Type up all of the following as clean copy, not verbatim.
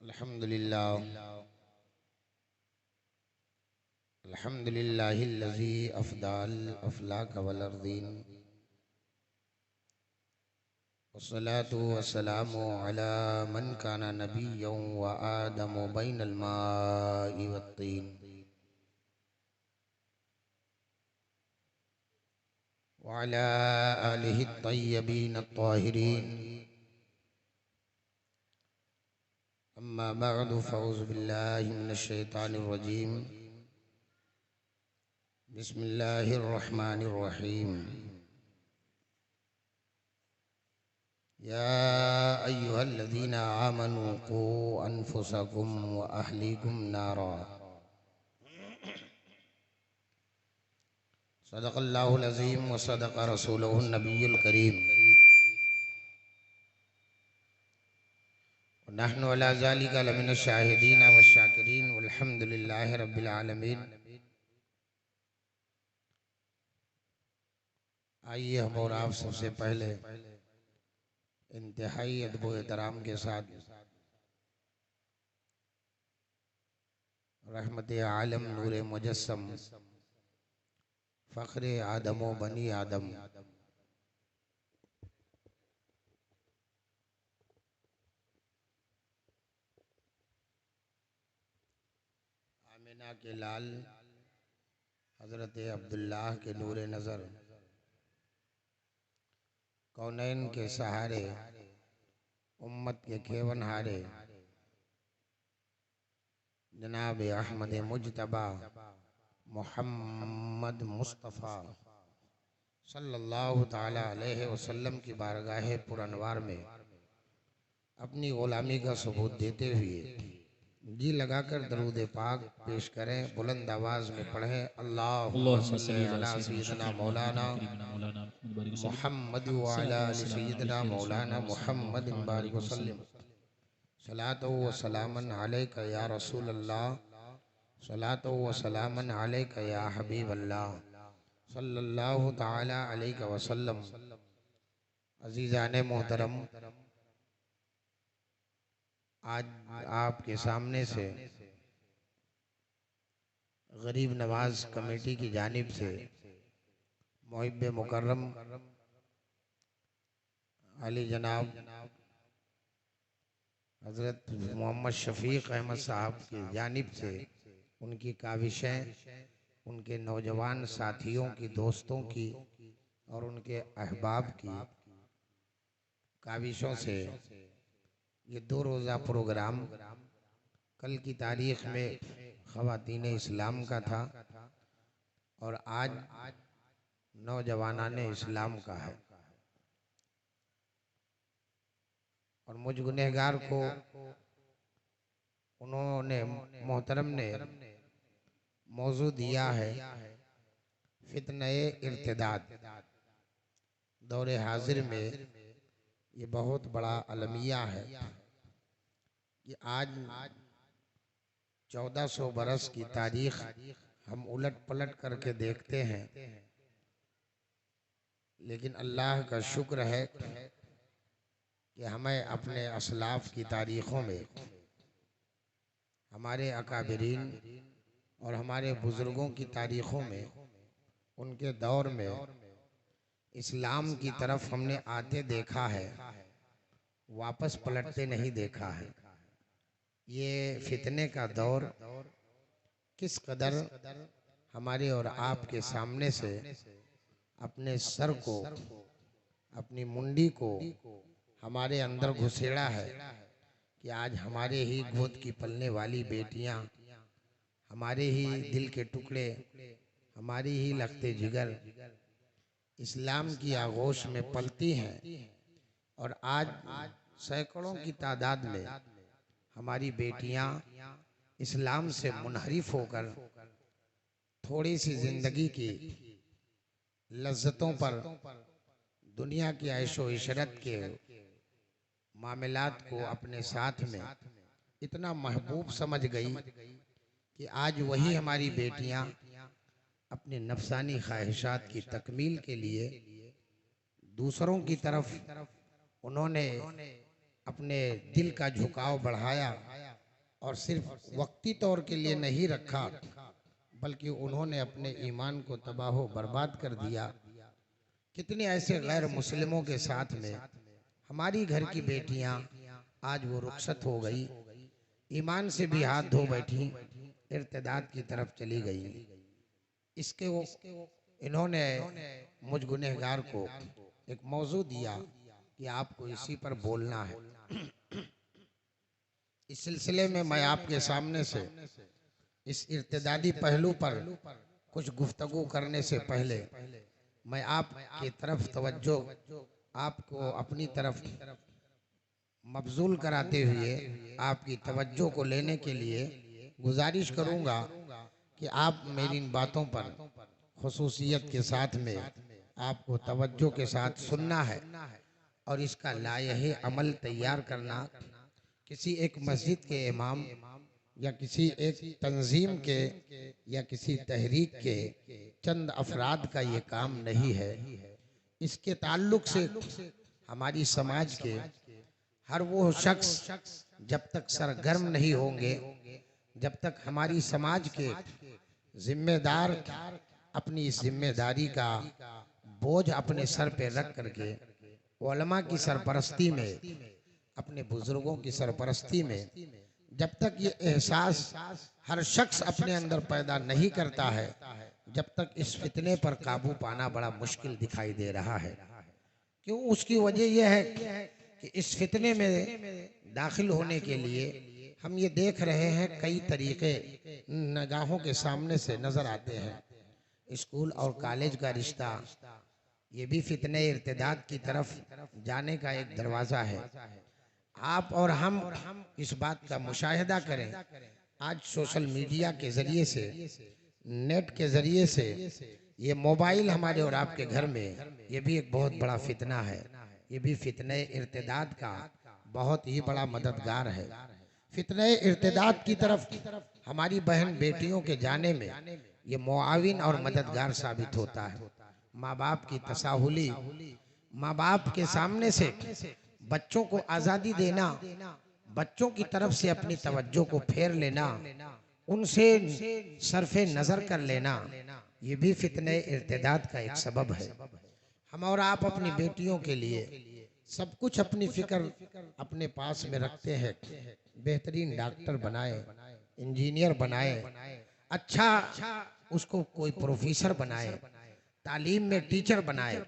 अल्हम्दुलिल्लाहिल्लज़ी अफ़दाल अफ़लाक वल अर्दीन वस्सलातु वस्सलामु अला मन काना नबिय्यन व आदमु बैनल माइ वत्तीन व अला आलिहि त्तय्यबीन त्ताहिरीन अम्मा बअदु फ़अऊज़ु बिल्लाहि मिनश शैतानिर रजीम बिस्मिल्लाहिर रहमानिर रहीम या अय्युहल्लज़ीना आमनू क़ू अनफुसकुम व अहलीकुम नारा सदक़ल्लाहुल अज़ीम व सदक़ रसूलुहुन नबियुल करीम व नहनु अला ज़ालिका लमिनश शाहिदीन व शाकिरीन वल्हम्दुलिल्लाहि रब्बिल आलमीन। आइए हम और आप सबसे पहले इंतहाई अदब व एहतराम के साथ रहमत आलम नूर मुजस्सम फ़ख्र आदम व बनी आदम आमिना के लाल हज़रत अब्दुल्लाह के नूर नज़र कौनैन के सहारे उम्मत के खेवनहारे जनाब अहमद मुज्तबा मोहम्मद मुस्तफ़ा सल्लल्लाहु ताला अलैहि वसल्लम की बारगाह पुरनवार में अपनी ग़ुलामी का सबूत देते हुए जी लगाकर दरूद पाक पेश करें, बुलंद आवाज़ में पढ़ें। अल्लाहुम्मा सल्ली अला सय्यिदना मौलाना मुहम्मद व अला आलि सय्यिदना मौलाना मुहम्मद बारिक वसल्लम सलातो व सलामन अलैका या रसूल अल्लाह सलातो व सलामन अलैका या हबीब अल्लाह सल्लल्लाहु ताला अलैहि वसल्लम। अज़ीज़ान मोहतरम, आज आपके सामने से गरीब नवाज कमेटी की जानिब से मुहिब्बे मुकर्रम अली जनाब हज़रत मोहम्मद शफीक अहमद साहब की जानिब से उनकी काविशें, उनके नौजवान साथियों की, दोस्तों की और उनके अहबाब की काविशों से ये 2 रोज़ा प्रोग्राम कल की तारीख़ में ख़वातीन इस्लाम का था और आज नौजवानाने इस्लाम का है। और मुझ गुनहगार को उन्होंने मोहतरम ने मौजू दिया है फितने इर्तिदाद। दौरे हाजिर में ये बहुत बड़ा अलमिया है कि आज 1400 बरस की तारीख हम उलट पलट करके देखते हैं, लेकिन अल्लाह का शुक्र है कि हमें अपने असलाफ की तारीख़ों में हमारे अकाबिरीन और हमारे बुज़ुर्गों की तारीख़ों में उनके दौर में इस्लाम की तरफ हमने आते देखा है, वापस पलटते नहीं देखा है। ये फितने का दौर किस कदर हमारे और आपके सामने से अपने सर को, अपनी मुंडी को हमारे अंदर घुसेड़ा है कि आज हमारे ही गोद की पलने वाली बेटियां, हमारे ही दिल के टुकड़े, हमारी ही लखते जिगर इस्लाम की आगोश में पलती हैं और आज सैकड़ों की तादाद में हमारी बेटियां इस्लाम से मुनहरिफ होकर थोड़ी सी जिंदगी की लज्जतों पर, दुनिया की ऐशो इशरत के मामलात को अपने साथ में इतना महबूब समझ गई कि आज वही हमारी बेटियां अपने नफसानी ख्वाहिशात की तकमील के लिए दूसरों की तरफ उन्होंने अपने दिल का झुकाव बढ़ाया और सिर्फ वक्ती तौर के लिए नहीं रखा, बल्कि उन्होंने अपने ईमान को तबाह बर्बाद कर दिया। कितने ऐसे गैर मुस्लिमों के साथ में हमारी घर की बेटियां आज वो रुखसत हो गई, ईमान से भी हाथ धो बैठी, इर्तिदाद की तरफ चली गई। इसके वो इन्होंने मुझ गुनहगार को एक मौजू दिया कि आपको इसी पर बोलना है। इस सिलसिले में मैं आपके सामने से इस इर्तिदादी पहलू पर कुछ गुफ्तगू करने से पहले मैं आपकी तरफ तवज्जो, आपको अपनी तरफ मबजूल कराते हुए आपकी तवज्जो को लेने के लिए गुजारिश करूंगा कि आप मेरी इन बातों पर खुसूसियत के साथ में आपको तवज्जो के साथ सुनना है और इसका लायहे अमल तैयार करना किसी एक मस्जिद के इमाम या किसी एक तंजीम के या किसी तहरीक के चंद अफराद का ये काम नहीं है। इसके ताल्लुक से हमारी समाज के हर वो शख्स जब तक सरगर्म नहीं होंगे, जब तक हमारी समाज के जिम्मेदार अपनी इस जिम्मेदारी का बोझ अपने सर पे रख करके उलमा की सरपरस्ती में, अपने बुजुर्गों की सरपरस्ती में जब तक ये एहसास हर शख्स अपने अंदर पैदा नहीं करता है, जब तक इस फितने पर काबू पाना बड़ा मुश्किल दिखाई दे रहा है। क्यों? उसकी वजह यह है कि इस फितने में दाखिल होने के लिए हम ये देख रहे हैं कई तरीके निगाहों के सामने से नजर आते हैं। स्कूल और कॉलेज का रिश्ता ये भी फितने इर्तिदाद की तरफ जाने का एक दरवाजा है। आप और हम इस बात का मुशाहिदा करें, आज सोशल मीडिया के जरिए से, नेट के जरिए से, ये मोबाइल हमारे और आपके घर में, ये भी एक बहुत बड़ा फितना है। ये भी फितने इर्तिदाद का बहुत ही बड़ा मददगार है। फितने इर्तिदाद की तरफ हमारी बहन बेटियों के जाने में ये मुआविन और मददगार साबित होता है। माँ बाप की तसाहुली, माँ बाप के सामने से बच्चों को आज़ादी देना, बच्चों की तरफ से अपनी तवज्जो को फेर लेना, उनसे सरफे नज़र कर लेना, ये भी फितने इर्तिदाद का एक सबब है। हम और आप अपनी बेटियों के लिए सब कुछ अपनी फिक्र अपने पास में रखते हैं। बेहतरीन डॉक्टर बनाए, इंजीनियर बनाए, अच्छा उसको कोई प्रोफेसर बनाए, तालीम में टीचर बनाए,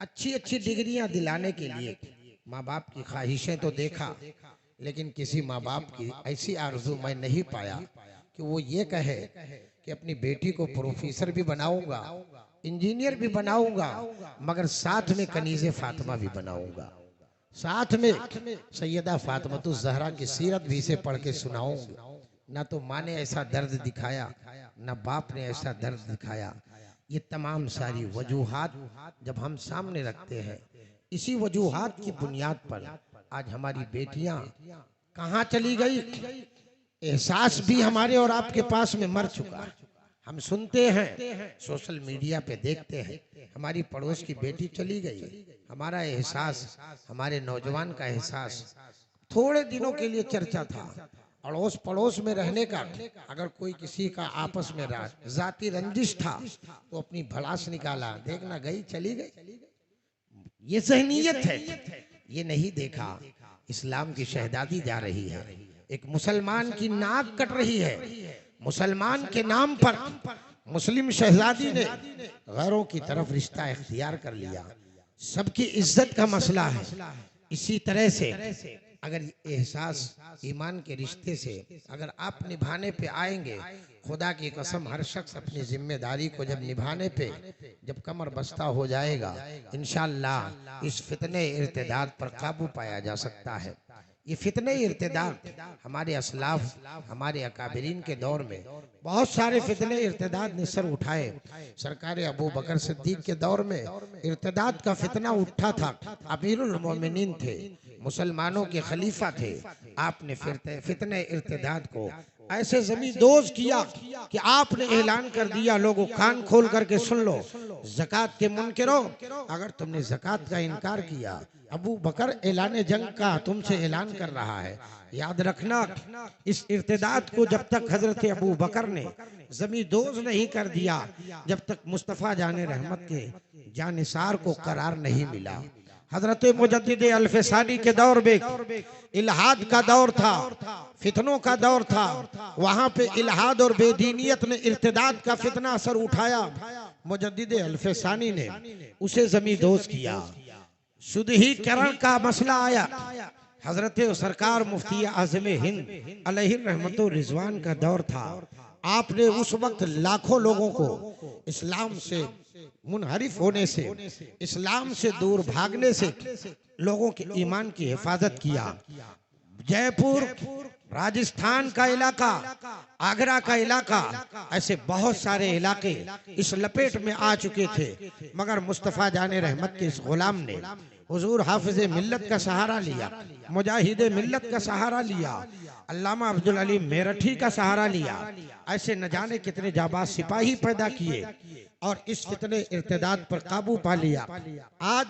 अच्छी अच्छी डिग्रियां दिलाने के लिए माँ बाप की ख्वाहिशें तो देखा, लेकिन किसी माँ बाप की ऐसी आरज़ू मैं नहीं पाया कि वो ये कहे कि अपनी बेटी को प्रोफेसर भी बनाऊंगा, इंजीनियर भी बनाऊंगा, मगर साथ में कनीज़े फातिमा भी बनाऊंगा, साथ में सैयदा फातिमातुज़ ज़हरा की सीरत भी इसे पढ़ के सुनाऊंगा। ना तो माँ ने ऐसा दर्द दिखाया, ना बाप ने ऐसा दर्द दिखाया। ये तमाम सारी वजूहात जब हम सामने रखते हैं, इसी वजूहात की बुनियाद पर आज हमारी बेटियां कहाँ चली गई, एहसास भी हमारे और आपके पास में मर चुका। हम सुनते हैं, सोशल मीडिया पे देखते हैं, हमारी पड़ोस की बेटी चली गई। हमारा एहसास, हमारे नौजवान का एहसास थोड़े दिनों के लिए चर्चा था, अड़ोस पड़ोस में रहने का। अगर कोई किसी का आपस में जाती रंजिश था तो अपनी भड़ास निकाला, देखना गई चली गई, ये ज़हनियत है। ये नहीं देखा इस्लाम की शहजादी जा रही है, एक मुसलमान की नाक कट रही है, मुसलमान के नाम पर मुस्लिम शहजादी ने गैरों की तरफ रिश्ता इख्तियार कर लिया। सबकी इज्जत का मसला है। इसी तरह से अगर एहसास ईमान के रिश्ते से अगर आप निभाने पे आएंगे, खुदा की कसम हर शख्स अपनी जिम्मेदारी को जब निभाने पे जब कमर बस्ता हो जाएगा, इंशाअल्लाह इस फितने इर्तिदाद पर काबू पाया जा सकता है। ये फितने इर्तिदाद हमारे असलाफ, हमारे अकाबरीन के दौर में बहुत सारे फितने इर्तिदाद ने सर उठाए। सरकार अबू बकर सिद्दीक के दौर में इर्तिदाद का फितना उठा था। अमीरुल मोमिनीन थे, मुसलमानों के खलीफा थे। आपने फितने इर्तिदाद को ऐसे जमीन दोज किया कि आपने ऐलान कर दिया, लोगों कान खोल करके सुन लो, ज़कात के मुनकिरों, अगर तुमने ज़कात का इनकार किया, अबू बकर ऐलान जंग का तुमसे ऐलान कर रहा है। याद रखना, इस इर्तिदाद को जब तक हजरत अबू बकर ने जमी दोज नहीं कर दिया, जब तक मुस्तफ़ा जाने रहमत के जानिसार को करार नहीं मिला। हजरत मुजद्दिद अल्फसानी के दौर में इल्हाद का दौर था, फितनों का दौर था। वहां पे इल्हाद और बेदीनियत ने इर्तिदाद का फितना असर उठाया। मुजद्दिद अल्फसानी ने उसे जमींदोज किया। शुद्धिकरण का मसला आया। हजरत सरकार मुफ्ती आज़म हिंद अलैहि रहमतो रिजवान का दौर था। आपने उस वक्त लाखों लोगों को इस्लाम से मुनहरिफ होने से, इस्लाम से दूर भागने से लोगों के ईमान की हिफाजत किया। जयपुर, राजस्थान का इलाका, आगरा का इलाका, ऐसे बहुत सारे इलाके इस लपेट में आ चुके थे, मगर मुस्तफ़ा जाने रहमत के इस गुलाम ने हुजूर हाफिज मिल्लत का सहारा लिया, मुजाहिद मिल्लत का सहारा लिया, अल्लामा अब्दुल अलीम मेरठी का सहारा लिया। ऐसे न जाने कितने जाबाज सिपाही पैदा किए और इस फितने इर्तिदाद पर काबू पा लिया। आज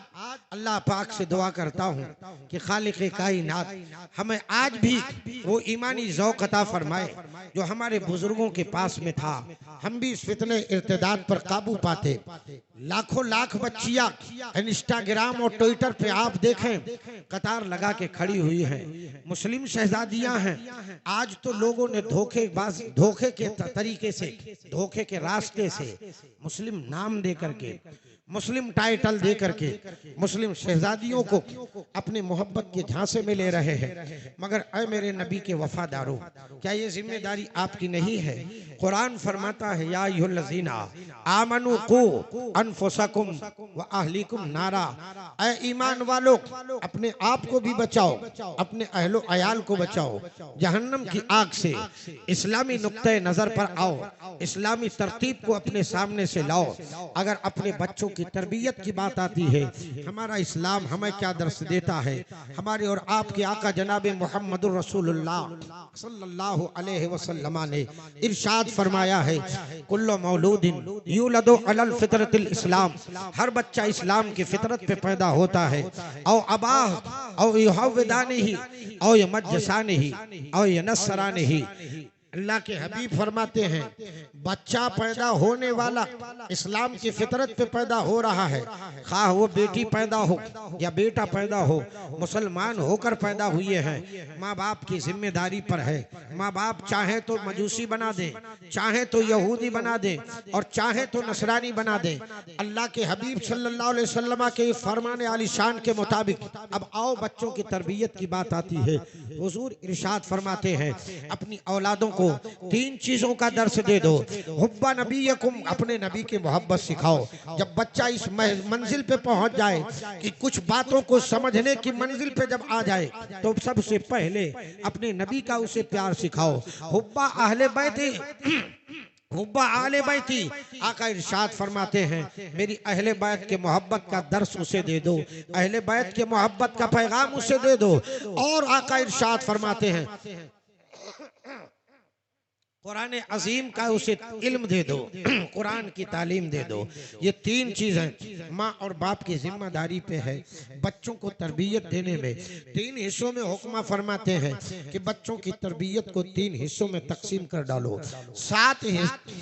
अल्लाह पाक से दुआ करता हूँ कि खालिक़ कायनात हमें आज भी वो ईमानी ज़ौक़ अता फरमाए जो हमारे बुजुर्गों के पास में था। हम भी इस फितने इर्तिदाद पर काबू पाते। लाखों लाख बच्चियां इंस्टाग्राम और ट्विटर पे आप देखें कतार लगा के खड़ी हुई हैं, मुस्लिम शहजादियां हैं। आज तो लोगों ने धोखे के तरीके से, धोखे के रास्ते से मुस्लिम नाम दे करके, मुस्लिम टाइटल दे करके मुस्लिम शहजादियों को अपनी मोहब्बत के झांसे में ले रहे हैं। मगर ऐ मेरे नबी के वफादारों, क्या ये जिम्मेदारी आपकी नहीं है? कुरान फरमाता है या अय्युहल्लज़ीना आमनू कू अनफुसकुम व अहलीकुम नारा। ऐ ईमान वालों, अपने आप को भी बचाओ, अपने अहलो अयाल को बचाओ जहन्नम की आग से। इस्लामी नुक्ते नजर पर आओ, इस्लामी तरतीब को अपने सामने से लाओ। अगर अपने बच्चों की तरबियत की बात आती है, हमारा इस्लाम हमें क्या दर्स देता है? हमारे और आपके आका जनाब मुहम्मदुर रसूलुल्लाह सल्लल्लाहु अलैहि वसल्लम ने इरशाद फरमाया है, कुल्लु मौलूदिन यूलदु अलल फितरतिल इस्लाम। हर बच्चा इस्लाम की फितरत पे पैदा होता है। औ अबाह औ युहव्विदानिही औ यमज्जसानिही औ यनस्सरानिही। अल्लाह के हबीब फरमाते हैं, बच्चा पैदा होने वाला इस्लाम की फितरत पे पैदा हो रहा है। खा वो बेटी पैदा हो या बेटा पैदा हो, मुसलमान होकर पैदा हुए हैं। माँ बाप की जिम्मेदारी पर है। माँ बाप चाहे तो मजूसी बना दे, चाहे तो यहूदी बना दे और चाहे तो नसरानी बना दे। अल्लाह के हबीब सल्लल्लाहु अलैहि वसल्लम के फरमान आलिशान के मुताबिक अब आओ बच्चों की तरबियत की बात आती है। हुजूर इरशाद फरमाते हैं, अपनी औलादों को तीन चीजों का दर्स दे दो। हुब्बा नबीयकुम, अपने नबी की मोहब्बत सिखाओ। जब बच्चा इस मंजिल पे पहुंच जाए कि कुछ बातों को समझने की मंजिल पे जब आ जाए, तो सबसे पहले अपने नबी का उसे प्यार सिखाओ। हुब्बा अहले बैती हुब्बा आले बैती। आका इरशाद फरमाते हैं, मेरी अहले बैत के मोहब्बत का दर्स उसे दे दो, अहले बैत के मोहब्बत का पैगाम उसे दे दो। और आका इरशाद फरमाते हैं, कुरान अजीम का उसे इल्म दे दो, कुरान की तालीम दे दो। ये तीन चीजें माँ और बाप की जिम्मेदारी पे है। बच्चों को तरबियत देने में तीन हिस्सों में हुक्मा फरमाते हैं कि बच्चों की तरबियत को तीन हिस्सों में तकसीम कर डालो। 7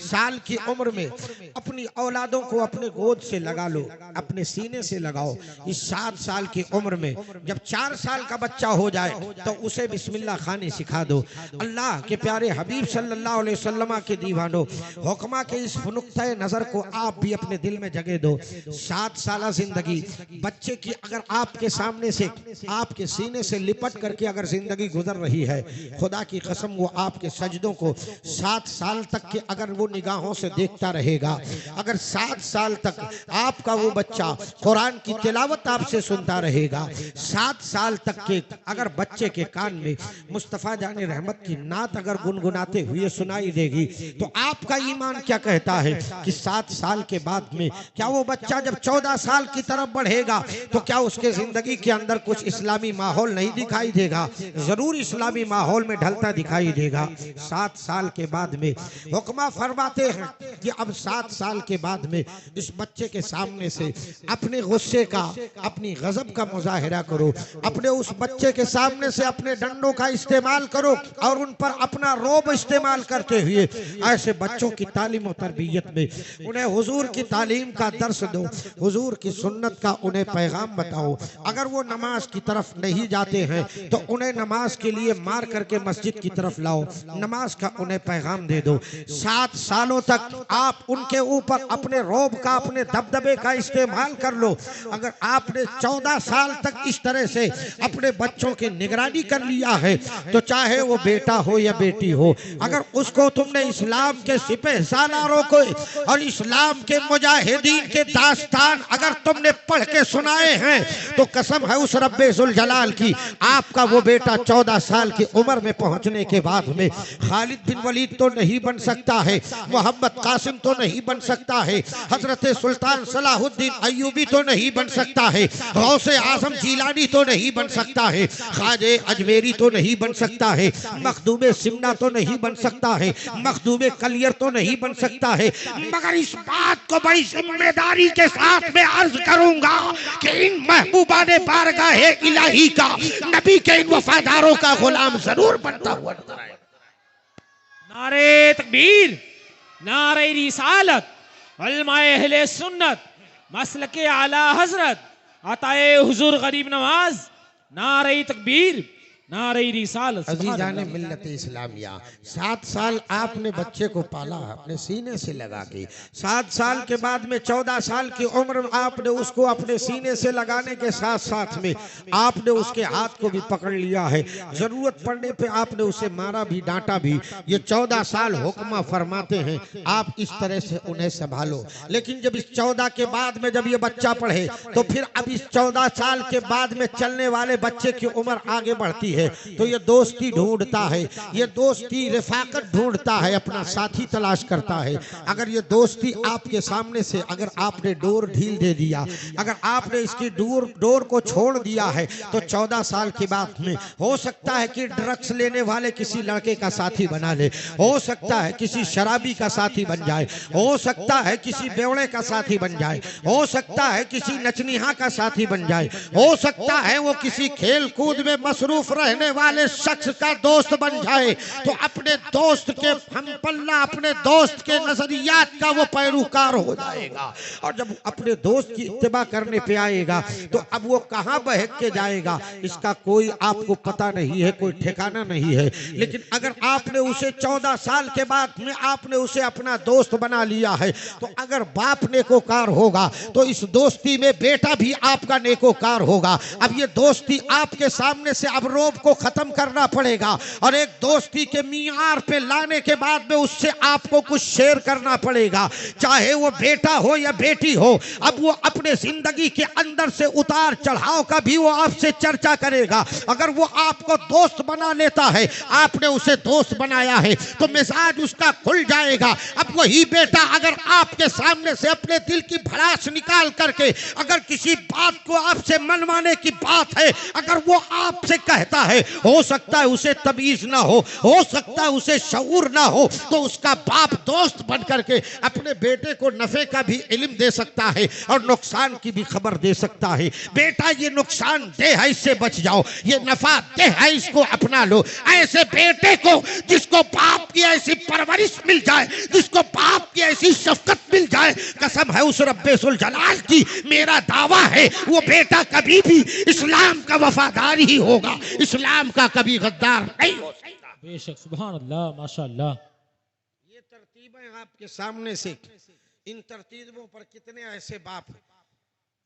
साल की उम्र में अपनी औलादों को अपने गोद से लगा लो, अपने सीने से लगाओ। इस 7 साल की उम्र में जब 4 साल का बच्चा हो जाए तो उसे बिस्मिल्लाह खानी सिखा दो। अल्लाह के प्यारे हबीब सल्लल्लाहु अलैहि वसल्लम के दीवानों, हुक्मा के इस नुक्ते नजर को आप भी अपने दिल में जगह दो। 7 साल जिंदगी बच्चे की अगर आपके सामने से, आपके सीने से लिपट करके अगर जिंदगी गुजर रही है, खुदा की कसम वो आपके सजदों को 7 साल तक के अगर वो निगाहों से देखता रहेगा, अगर 7 साल तक आपका वो बच्चा कुरान की तिलावत आपसे सुनता रहेगा, 7 साल तक के अगर बच्चे के कान में मुस्तफ़ा जाने रहमत की नात अगर गुनगुनाते हुए सुनाई देगी। तो आपका ईमान क्या कहता है कि 7 साल के बाद में क्या वो बच्चा जब 14 साल की तरफ बढ़ेगा तो क्या उसके जिंदगी के अंदर कुछ इस्लामी माहौल नहीं दिखाई देगा? जरूर इस्लामी माहौल में ढलता दिखाई देगा। 7 साल के बाद में हुक्मा फरमाते हैं कि अब 7 साल के बाद में इस बच्चे के सामने से अपने गुस्से का, अपनी गजब का मुजाहिरा करो, अपने उस बच्चे के सामने से अपने डंडों का इस्तेमाल करो और उन पर अपना रोब इस्तेमाल करते हुए ऐसे बच्चों की तालीम और तरबियत में उन्हें हुजूर की तालीम का दर्स दो, हुजूर की सुन्नत का उन्हें पैगाम बताओ। अगर वो नमाज की तरफ नहीं जाते हैं तो उन्हें नमाज के लिए मार करके मस्जिद की तरफ लाओ, नमाज का उन्हें पैगाम दे दो। 7 सालों तक आप उनके ऊपर अपने रोब का, अपने दबदबे का इस्तेमाल कर लो। अगर आपने 14 साल तक इस तरह से अपने बच्चों की निगरानी कर लिया है तो चाहे वो बेटा हो या बेटी हो, अगर उसको तुमने इस्लाम के सिपह सालारों को और इस्लाम के मुजाहिदीन के दास्तान अगर तुमने पढ़ के सुनाए हैं तो कसम है उस रब्बे जुल जलाल की, आपका वो बेटा 14 साल की उम्र में पहुंचने के बाद में खालिद बिन वलीद तो नहीं बन सकता है, मोहम्मद कासिम तो नहीं बन सकता है, हजरत सुल्तान सलाहुद्दीन अय्यूबी तो नहीं बन सकता है, गौसे आजम जीलानी तो नहीं बन सकता है, ख्वाजे अजमेरी तो नहीं बन सकता है, मखदूमे सिमना तो नहीं बन सकता है, मखदूमे कलियर तो नहीं बन सकता है। मगर इस बात को बड़ी जिम्मेदारी के साथ मैं अर्ज करूंगा कि इन महबूबा ने बारगाह इलाही का, नबी के इन वफादारों का गुलाम जरूर बनता हुआ नजर आए। नारे तकबीर, नारे रिसालत, उलमाए अहले सुन्नत, मसलके आला हजरत, अताए हुजूर गरीब नवाज, नारे तकबीर, नारे रिसालत। अजीजाने मिल्लत इस्लामिया, 7 साल आपने बच्चे को पाला अपने सीने से लगा के, 7 साल के बाद में 14 साल की उम्र में आपने उसको अपने सीने से लगाने के साथ साथ में आपने उसके हाथ को भी पकड़ लिया है, जरूरत पड़ने पे आपने उसे मारा भी, डांटा भी। ये 14 साल हुक्मा फरमाते हैं आप इस तरह से उन्हें संभालो। लेकिन जब इस 14 के बाद में जब ये बच्चा पढ़े तो फिर अब इस 14 साल के बाद में चलने वाले बच्चे की उम्र आगे बढ़ती है तो ये दोस्ती ढूंढता है, ये दोस्ती रिफाकत ढूंढता है, अपना साथी तलाश करता है। अगर ये दोस्ती आपके सामने से अगर आपने डोर ढील दे दिया, अगर आपने इसकी डोर को छोड़ दिया है तो 14 साल के बाद में हो सकता है कि ड्रग्स लेने वाले किसी लड़के का साथी बना ले, हो सकता है किसी शराबी का साथी बन जाए, हो सकता है किसी बेवड़े का साथी बन जाए, हो सकता है किसी नचनिहा का साथी बन जाए, हो सकता है वो किसी खेल कूद में मसरूफ रहने वाले शख्स का दोस्त बन जाए। तो अपने दोस्त के हम पल्ला, अपने दोस्त के नजरियात का वो पैरोकार हो जाएगा और जब अपने दोस्त की इत्तिबा करने पे आएगा तो अब वो कहां बहक के जाएगा इसका कोई आपको पता नहीं है, कोई ठिकाना नहीं है। लेकिन अगर आपने उसे 14 साल के बाद में आपने उसे अपना दोस्त बना लिया है तो अगर बाप नेकोकार होगा तो इस दोस्ती में बेटा भी आपका नेकोकार होगा। अब ये दोस्ती आपके सामने से अब रोब को खत्म करना पड़ेगा और एक दोस्ती के मीयार पे लाने के बाद में उससे आपको कुछ शेयर करना पड़ेगा, चाहे वो बेटा हो या बेटी हो। अब वो अपने जिंदगी के अंदर से उतार चढ़ाव का भी वो आपसे चर्चा करेगा। अगर वो आपको दोस्त बना लेता है, आपने उसे दोस्त बनाया है तो मिजाज उसका खुल जाएगा। अब वही बेटा अगर आपके सामने से अपने दिल की भड़ास निकाल करके अगर किसी बात को आपसे मनवाने की बात है अगर वो आपसे कहता है, हो सकता है उसे तमीज ना हो सकता है उसे शऊर ना हो, तो उसका बाप दोस्त बन करके अपने बेटे को नफे का भी इल्म दे सकता है और नुकसान की भी खबर दे सकता है। बेटा ये नुकसान दे है, इससे बच जाओ, ये नफा दे है, इसको अपना लो। ऐसे बेटे को जिसको बाप की ऐसी परवरिश मिल जाए, जिसको बाप की ऐसी शफकत मिल जाए, कसम है उस रब्बे सुल जलाल की, मेरा दावा है वो बेटा कभी भी इस्लाम का वफादार ही होगा, इस्लाम का कभी गद्दार नहीं हो सकता। बेशक, सुभान अल्लाह, माशाअल्लाह। ये तरतीबें आपके सामने से, इन तरतीबों पर कितने ऐसे बाप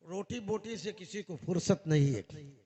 रोटी बोटी से किसी को फुर्सत नहीं है,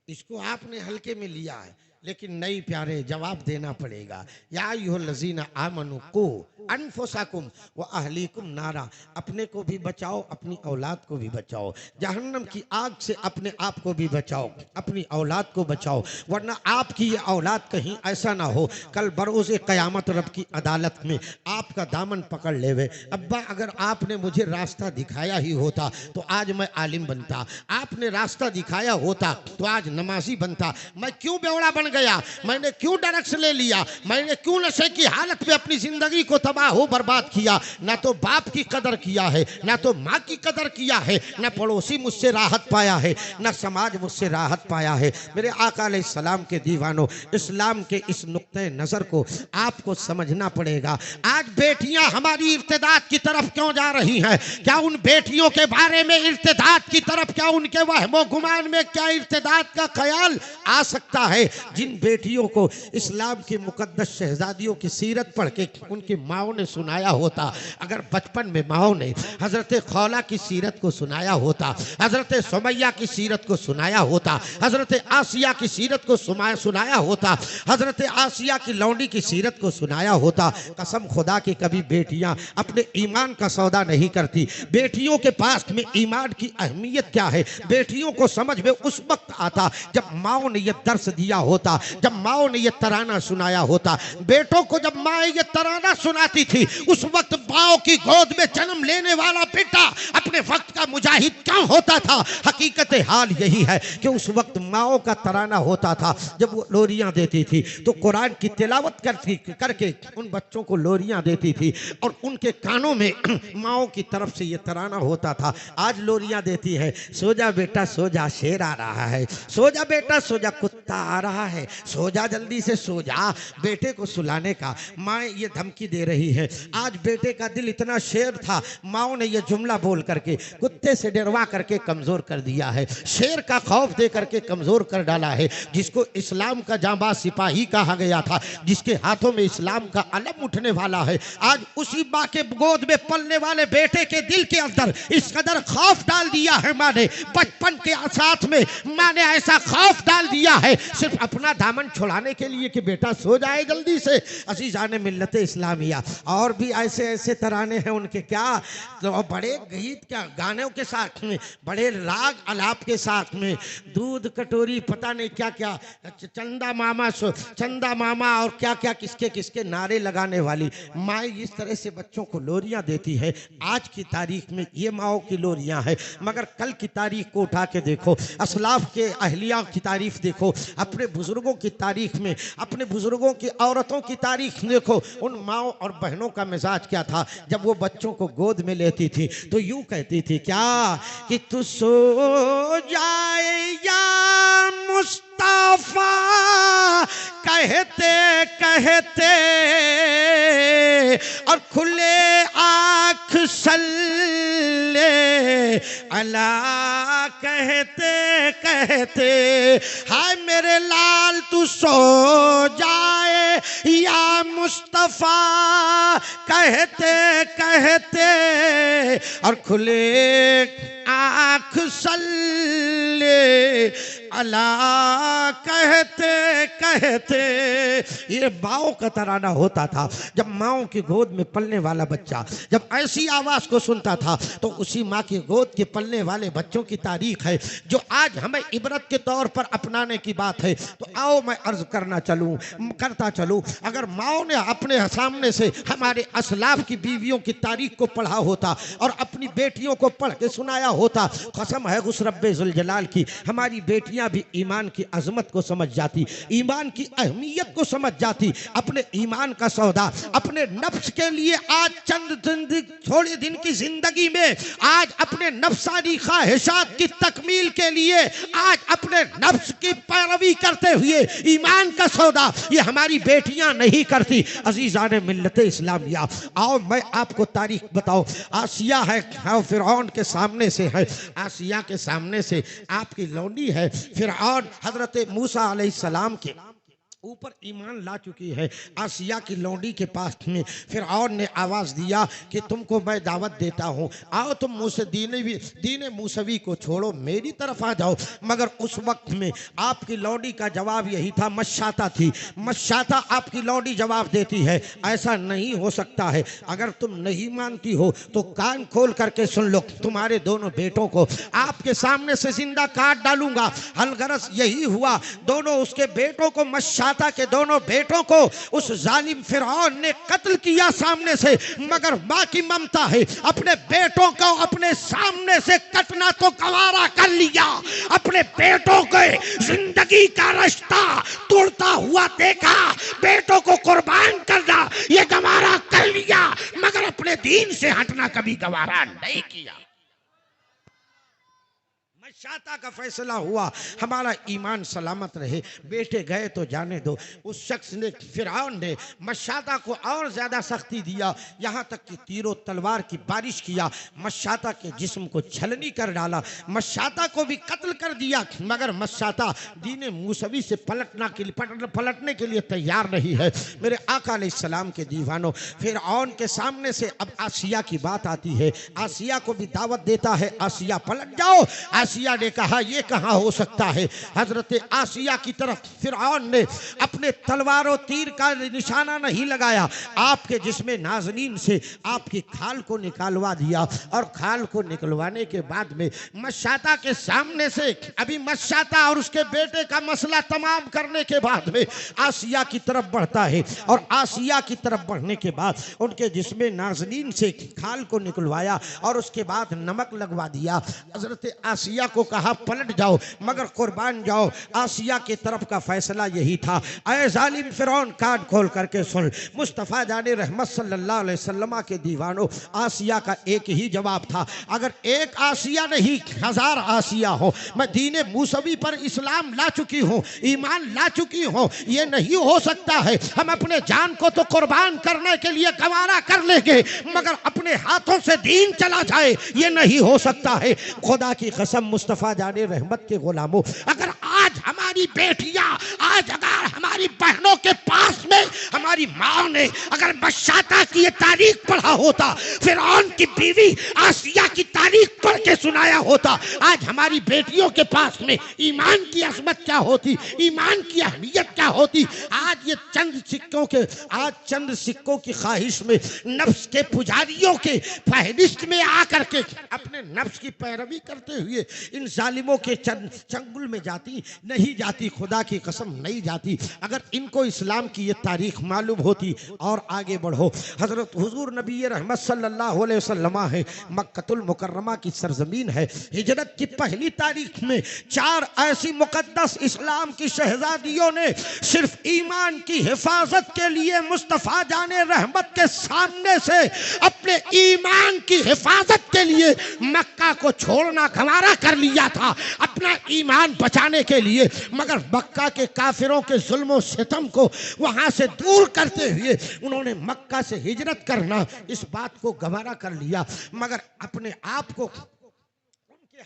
इसको आपने हल्के में लिया है। लेकिन नहीं प्यारे, जवाब देना पड़ेगा। या अय्युहल्लज़ीना आमनू कू अनफुसकुम व अहलीकुम नारा, अपने को भी बचाओ, अपनी औलाद को भी बचाओ, जहन्नम की आग से अपने आप को भी बचाओ, अपनी औलाद को बचाओ, वरना आपकी ये औलाद कहीं ऐसा ना हो कल बरोज़े क़यामत रब की अदालत में आपका दामन पकड़ लेवे। अब्बा अगर आपने मुझे रास्ता दिखाया ही होता तो आज मैं आलिम बनता, आपने रास्ता दिखाया होता तो आज नमाजी बनता, मैं क्यों बेवड़ा बन गया, मैंने क्यों ड्रग्स ले लिया, मैंने क्यों नशे की हालत में अपनी जिंदगी को तबाह हो बर्बाद किया। ना तो बाप की कदर किया है, ना तो माँ की कदर किया है, ना पड़ोसी मुझसे राहत पाया है, ना समाज मुझसे राहत पाया है। मेरे आका अलैहिस्सलाम के दीवानों, इस्लाम के इस नुक्ते नजर को आपको समझना पड़ेगा। आज बेटियां हमारी इर्तिदाद की तरफ क्यों जा रही हैं? क्या उन बेटियों के बारे में इर्तिदाद की तरफ, क्या उनके वहमो गुमान में क्या इर्तिदाद का ख्याल आ सकता है? जिन बेटियों को इस्लाम की मुकद्दस शहजादियों की सीरत पढ़ के उनकी माओ ने सुनाया होता, अगर बचपन में माओ ने हजरत खौला की सीरत को सुनाया होता, हजरत सुमैया की सीरत को सुनाया होता, हजरत आसिया की सीरत को सुनाया होता, हजरत आसिया की लौंडी की सीरत को सुनाया होता, कसम खुदा की कभी बेटियां अपने ईमान का सौदा नहीं करती। बेटियों के पास में ईमान की अहमियत क्या है बेटियों को समझ में उस वक्त आता जब माओ ने यह दर्स दिया होता, जब माओ ने यह तराना सुनाया होता। बेटों को जब माँ ये तराना सुनाती थी उस वक्त माओ की गोद में जन्म लेने वाला बेटा अपने वक्त का मुजाहिद क्यों होता था? हकीकत हाल यही है कि उस वक्त माओ का तराना होता था, जब वो लोरियां देती थी तो कुरान की तिलावत करके उन बच्चों को लोरियां देती थी और उनके कानों में माओ की तरफ से ये तराना होता था। आज लोरियां देती है, सो जा बेटा सो जा, शेर आ रहा है, सो जा बेटा सो जा, कुत्ता आ रहा है, सो जा जल्दी से सो जा। बेटे को सुलाने का माँ ये धमकी दे रही है। आज बेटे का दिल इतना शेर था, माओ ने ये जुमला बोल करके कुत्ते से डरवा करके कमजोर कर दिया है, शेर का खौफ दे करके कमजोर कर डाला है। जिसको इस्लाम का जांबाज सिपाही कहा गया था, जिसके हाथों में इस्लाम का अलम उठने वाला है, आज उसी माँ के गोद में पलने वाले बेटे के दिल के अंदर इस कदर खौफ डाल दिया है माँ ने, बचपन के साथ में माँ ने ऐसा खौफ डाल दिया है सिर्फ अपना दामन छुड़ाने के लिए कि बेटा सो जाए जल्दी से। अजीजान मिल्लत इस्लामिया, और भी ऐसे ऐसे तराने हैं उनके, क्या तो बड़े गीत क्या गानों के साथ में, बड़े राग अलाप के साथ में, दूध कटोरी पता नहीं क्या क्या, चंदा मामा और क्या क्या किसके किसके नारे लगाने वाली माँ इस तरह से बच्चों को लोरियां देती है। आज की तारीख में ये माओ की लोरियां है, मगर कल की तारीख को उठा के देखो, असलाफ के अहलिया की तारीफ देखो, अपने बुजुर्गों की तारीख में, अपने बुजुर्गों की औरतों की तारीख देखो, उन माओ और बहनों का मिजाज क्या था। जब वो बच्चों को गोद में लेती थी तो यूं कहती थी क्या कि तू सो जाए या मुस्तफा, कहते कहते और खुले आँख सल्ले अला कहते कहते, हाय मेरे लाल तू सो जाए या मुस्तफा, कहते कहते और खुले आँख सल्ले अला कहते कहते। ये माओ का तराना होता था। जब माओ की गोद में पलने वाला बच्चा जब ऐसी आवाज को सुनता था तो उसी माँ की गोद के पलने वाले बच्चों की तारीख है जो आज हमें इबरत के तौर पर अपनाने की बात है। तो आओ मैं अर्ज करता चलूं, अगर माओ ने अपने सामने से हमारे असलाफ की बीवियों की तारीख को पढ़ा होता और अपनी बेटियों को पढ़ के सुनाया होता, कसम है उस रब्बे जुल जलाल की, हमारी बेटियां भी ईमान की अजमत को समझ जाती, ईमान की अहमियत को समझ जाती, अपने ईमान का सौदा अपने नफ्स के लिए आज थोड़े दिन की जिंदगी में आज अपने नफ्सानी ख्वाहिशात की तकमील के लिए आज अपने नफ्स की पैरवी करते हुए ईमान का सौदा ये हमारी बेटियां नहीं करती। अजीजान मिल्लत इस्लामिया, आओ मैं आपको तारीख बताऊं। आसिया है, फिरौन के सामने से है, आसिया के सामने से आपकी लौंडी है, फिरौन हजरत मूसा अलैहिस्सलाम के ऊपर ईमान ला चुकी है। आसिया की लौंडी के पास में फिरऔन ने आवाज दिया कि तुमको मैं दावत देता हूँ, आओ तुम मुझसे दीन मूसवी को छोड़ो, मेरी तरफ आ जाओ। मगर उस वक्त में आपकी लौंडी का जवाब यही था, मशाता थी। मशाता आपकी लौंडी जवाब देती है, ऐसा नहीं हो सकता है, अगर तुम नहीं मानती हो तो कान खोल करके सुन लो, तुम्हारे दोनों बेटों को आपके सामने से जिंदा काट डालूंगा। हलगरस यही हुआ, दोनों उसके बेटों को, मशाता के दोनों बेटों को उस जालिम फिरौन ने कत्ल किया सामने से। मगर मां की ममता है, अपने बेटों को अपने सामने से कटना तो गवारा कर लिया, अपने बेटों के जिंदगी का रास्ता तोड़ता हुआ देखा, बेटों को कुर्बान करना ये गवारा कर लिया, मगर अपने दीन से हटना कभी गवारा नहीं किया। मशाता का फैसला हुआ, हमारा ईमान सलामत रहे, बेटे गए तो जाने दो। उस शख्स ने, फिरौन ने मशाता को और ज्यादा सख्ती दिया, यहाँ तक कि तीरों तलवार की बारिश किया, मशाता के जिस्म को छलनी कर डाला, मशाता को भी कत्ल कर दिया। मगर मशाता दीन मूसवी से पलटने के लिए तैयार नहीं है। मेरे आका अलैहिस्सलाम के दीवानों, फिरौन के सामने से अब आसिया की बात आती है, आसिया को भी दावत देता है, आसिया पलट जाओ। आसिया ने कहा ये कहां हो सकता है। हजरत आसिया की तरफ फिरऔन ने अपने तलवारों तीर का निशाना नहीं लगाया, आपके जिस्म नाज़नीन से आपकी खाल को निकालवा दिया। और खाल को निकलवाने के बाद में मशाता के सामने से, अभी मशाता और उसके बेटे का मसला तमाम करने के बाद में आसिया की तरफ बढ़ता है। और आसिया की तरफ बढ़ने के बाद उनके जिस्म नाज़नीन से खाल को निकलवाया और उसके बाद नमक लगवा दिया। हजरत आसिया को कहा पलट जाओ, मगर कुर्बान जाओ। आसिया की तरफ का फैसला यही था। ऐ जालिम फिरौन, कान खोल करके सुन, मुस्तफ़ा जाने रहमत सल्लल्लाहु अलैहि वसल्लम के दीवानों, आसिया का एक ही जवाब था, अगर एक आसिया नहीं 1000 आसिया हो, मैं दीन मूसवी पर इस्लाम ला चुकी हूँ, ईमान ला चुकी हूँ, ये नहीं हो सकता है। हम अपने जान को तो कुर्बान करने के लिए गवारा कर लेंगे, मगर अपने हाथों से दीन चला जाए ये नहीं हो सकता है। खुदा की कसम मुस्तफ़ा जाने रहमत के गुलामों, अगर आज हमारी बेटियां, आज अगर हमारी बहनों के पास में हमारी माँ ने अगर मशाता की ये तारीख पढ़ा होता, फिरौन की बीवी आसिया की तारीख पढ़ के सुनाया होता, आज हमारी बेटियों के पास में ईमान की अजमत क्या होती, ईमान की अहमियत क्या होती। आज ये चंद सिक्कों की ख्वाहिश में, नफ्स के पुजारियों के फहरिस्त में आकर के अपने नफ्स की पैरवी करते हुए इन जालिमों के चंगुल में जाती नहीं जाती, खुदा की कसम नहीं जाती। अगर इनको इस्लाम की ये तारीख मालूम होती। और आगे बढ़ो, हजरत हुजूर नबी रहमत सल्लल्लाहु अलैहि वसल्लम है, मक्कतुल मुकर्रमा की सरजमीन है। हिजरत की पहली तारीख में 4 ऐसी मुकद्दस इस्लाम की शहजादियों ने सिर्फ ईमान की हिफाजत के लिए मुस्तफ़ा जाने रहमत के सामने से अपने ईमान की हिफाजत के लिए मक्का को छोड़ना गवारा कर लिया था, अपना ईमान बचाने के लिए। मगर मक्का के काफिरों के जुल्म सितम को वहां से दूर करते हुए उन्होंने मक्का से हिजरत करना, इस बात को गवारा कर लिया। मगर अपने आप को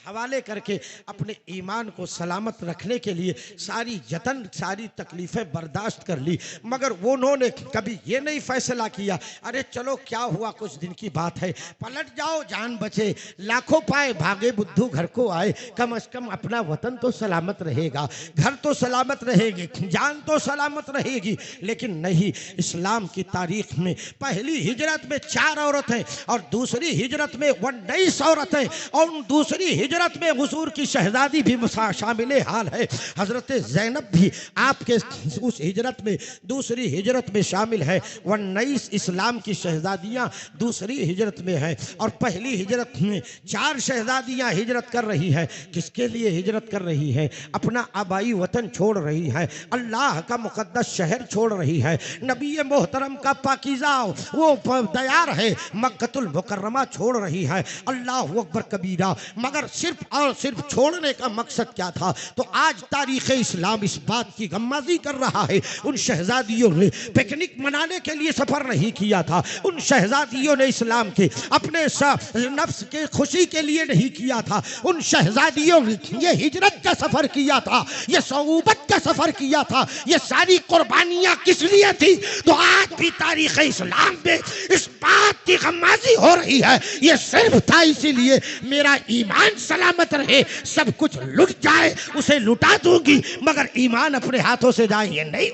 हवाले करके अपने ईमान को सलामत रखने के लिए सारी जतन, सारी तकलीफें बर्दाश्त कर ली। मगर वो उन्होंने कभी ये नहीं फैसला किया, अरे चलो क्या हुआ, कुछ दिन की बात है, पलट जाओ जान बचे, लाखों पाए भागे बुद्धू घर को आए, कम से कम अपना वतन तो सलामत रहेगा, घर तो सलामत रहेगी, जान तो सलामत रहेगी। लेकिन नहीं, इस्लाम की तारीख में पहली हिजरत में 4 औरतें और दूसरी हिजरत में 19 औरतें और दूसरी हिजरत में हुजूर की शहजादी भी शामिल हाल है। हजरत ज़ैनब भी आपके उस हिजरत में, दूसरी हिजरत में शामिल है। 19 इस्लाम की शहजादियां दूसरी हिजरत में है और पहली हिजरत में 4 शहजादियां हिजरत कर रही है। किसके लिए हिजरत कर रही है? अपना आबाई वतन छोड़ रही है, अल्लाह का मुकद्दस शहर छोड़ रही है, नबी मोहतरम का पाकीज़ा वो दयार है मक्कतुल मुकर्रमा छोड़ रही है। अल्लाह अकबर कबीरा। मगर सिर्फ छोड़ने का मकसद क्या था। तो आज तारीख इस्लाम इस बात की गम्माजी कर रहा है, उन शहजादियों ने पिकनिक मनाने के लिए सफर नहीं किया था, उन शहजादियों ने इस्लाम के अपने नफ्स के खुशी के लिए नहीं किया था, उन शहजादियों ने ये हिजरत का सफर किया था, ये सऊबत का सफर किया था, ये सारी कुर्बानियां किस लिए थी। तो आज भी तारीख इस्लाम में इस बात की गम्माजी हो रही है, ये सिर्फ था इसीलिए मेरा ईमान सलामत रहे, सब कुछ लुट जाए उसे लुटा दूंगी मगर ईमान अपने हाथों से जाए ये नहीं।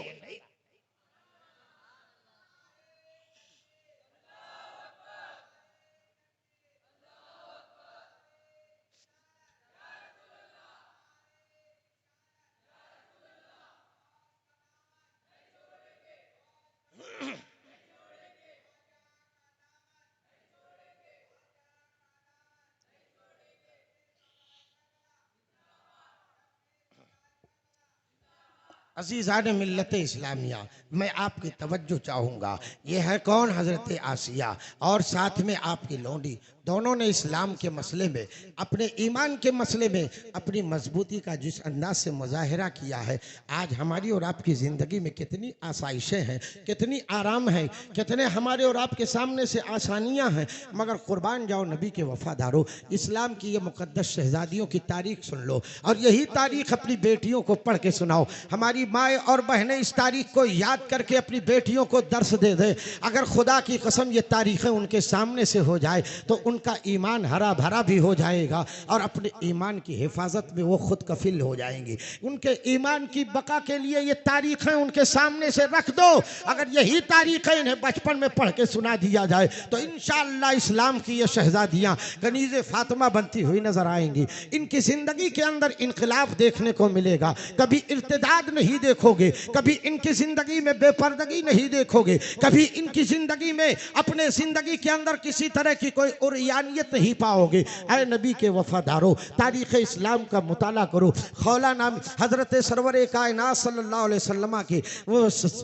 अज़ीज़ान मिल्लत इस्लामिया, मैं आपकी तवज्जो चाहूँगा। ये है कौन? हज़रत आसिया और साथ में आपकी लौंडी। दोनों ने इस्लाम के मसले में, अपने ईमान के मसले में अपनी मजबूती का जिस अंदाज से मुजाहिरा किया है, आज हमारी और आपकी ज़िंदगी में कितनी आसाइशें हैं, कितनी आराम है, कितने हमारे और आपके सामने से आसानियाँ हैं। मगर कुर्बान जाओ नबी के वफ़ादारों, इस्लाम की ये मुक़द्दस शहज़ादियों की तारीख़ सुन लो और यही तारीख़ अपनी बेटियों को पढ़ के सुनाओ। हमारी माएँ और बहनें इस तारीख़ को याद करके अपनी बेटियों को दर्स दे दें। अगर खुदा की कसम ये तारीख़ें उनके सामने से हो जाए तो उनका ईमान हरा भरा भी हो जाएगा और अपने ईमान की हिफाजत में वो खुद कफिल हो जाएंगी। उनके ईमान की बका के लिए ये तारीख़ें उनके सामने से रख दो। अगर यही तारीख़ें इन्हें बचपन में पढ़ के सुना दिया जाए तो इंशाअल्लाह इस्लाम की ये शहजादियाँ कनीज़े फातिमा बनती हुई नजर आएंगी। इनकी ज़िंदगी के अंदर इनकलाब देखने को मिलेगा, कभी इर्तिदाद नहीं देखोगे, कभी इनकी ज़िंदगी में बेपर्दगी नहीं देखोगे, कभी इनकी ज़िंदगी में अपने ज़िंदगी के अंदर किसी तरह की कोई उरियानियत नहीं पाओगे। ऐ नबी के वफादारों, तारीख़ इस्लाम का मुताला करो। खौला नाम हज़रत सरवर कायनात सल्लल्लाहु अलैहि वसल्लम की वो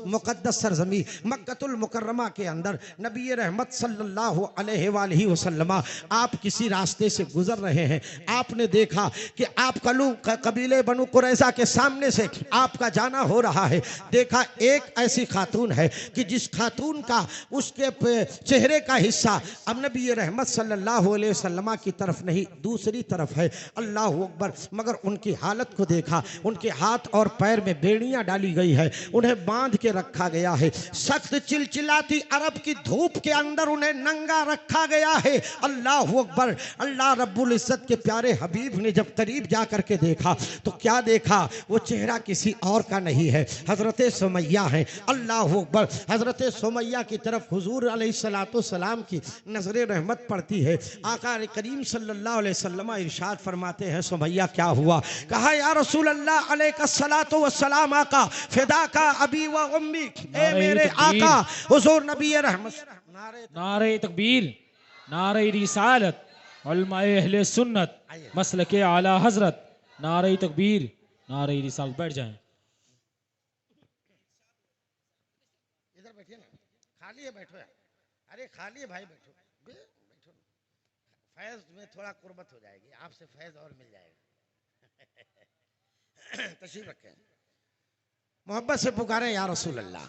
मुक़द्दस सरज़मी मक्कतुल मुकर्रमा के अंदर नबी रहमत सल्लल्लाहु अलैहि वसल्लम आप किसी रास्ते से गुजर रहे हैं। आपने देखा कि आप कबीले बनु कुरैज़ा के सामने से आपका जाना हो रहा है। देखा एक ऐसी खातून है कि जिस खातून का उसके चेहरे का हिस्सा अब नबी रहमत सल्लल्लाहु अलैहि वसल्लम की तरफ नहीं दूसरी तरफ है। अल्लाह अकबर। मगर उनकी हालत को देखा, उनके हाथ और पैर में बेड़ियां डाली गई है, उन्हें बांध के रखा गया है। सख्त चिलचिलाती अरब की धूप के अंदर उन्हें नंगा रखा गया है। अल्लाह अकबर। अल्लाह रब्बुल इज्जत के प्यारे हबीब ने जब करीब जा करके देखा तो क्या देखा? वो चेहरा किसी और का नहीं है, हजरत सुमैया है। अल्लाह अकबर। हजरत सुमैया की तरफ हुजूर अलैहिस्सलातु सलाम की नजर रहमत पड़ती है। आका करीम सल्लल्लाहु अलैहि वसल्लम इरशाद फरमाते हैं, सुमैया क्या हुआ? कहा या रसूल अल्लाह अलैहिस्सलातु वस्सलाम आका फिदा का अबी व उम्मी, ए मेरे आका हुजूर नबी रहमत। नारे तकबीर, नारे रिसालत, उलमाए अहले सुन्नत, मसलके आला हजरत, नारे तकबीर, नारे रिसालत। बैठ जाएं। इधर बैठिए ना, खाली है, बैठो। अरे खाली है भाई, बैठो बैठो। फैज में थोड़ा कुर्बत हो जाएगी, आपसे फैज और मिल जाएगा। तशरीफ रखें। मोहब्बत से पुकारे या रसूल अल्लाह।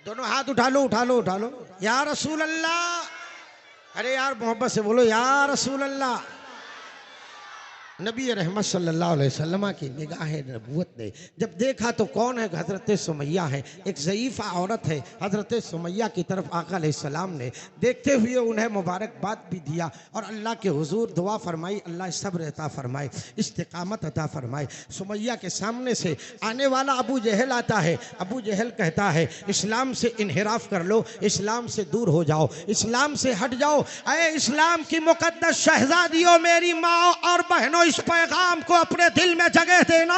दोनों हाथ उठा लो, उठा लो, उठा लो। या रसूल अल्लाह। अरे यार मोहब्बत से बोलो या रसूल अल्लाह। नबी रहमत सल्लल्लाहु अलैहि वसल्लम की निगाह नबूवत ने जब देखा तो कौन है? हज़रत सुमैया है, एक ज़ईफ़ा औरत है। हज़रत सुमैया की तरफ आका अलैहिस्सलाम ने देखते हुए उन्हें मुबारकबाद भी दिया और अल्लाह के हुजूर दुआ फरमाई, अल्लाह सब्र अता फरमाए, इस्तिकामत अता फरमाए। सुमैया के सामने से आने वाला अबू जहल आता है। अबू जहल कहता है इस्लाम से इन्हिराफ कर लो, इस्लाम से दूर हो जाओ, इस्लाम से हट जाओ। ऐ इस्लाम की मुक़द्दस शहज़ादियों, मेरी माँ और बहनों, इस पैगाम को अपने दिल में जगह देना।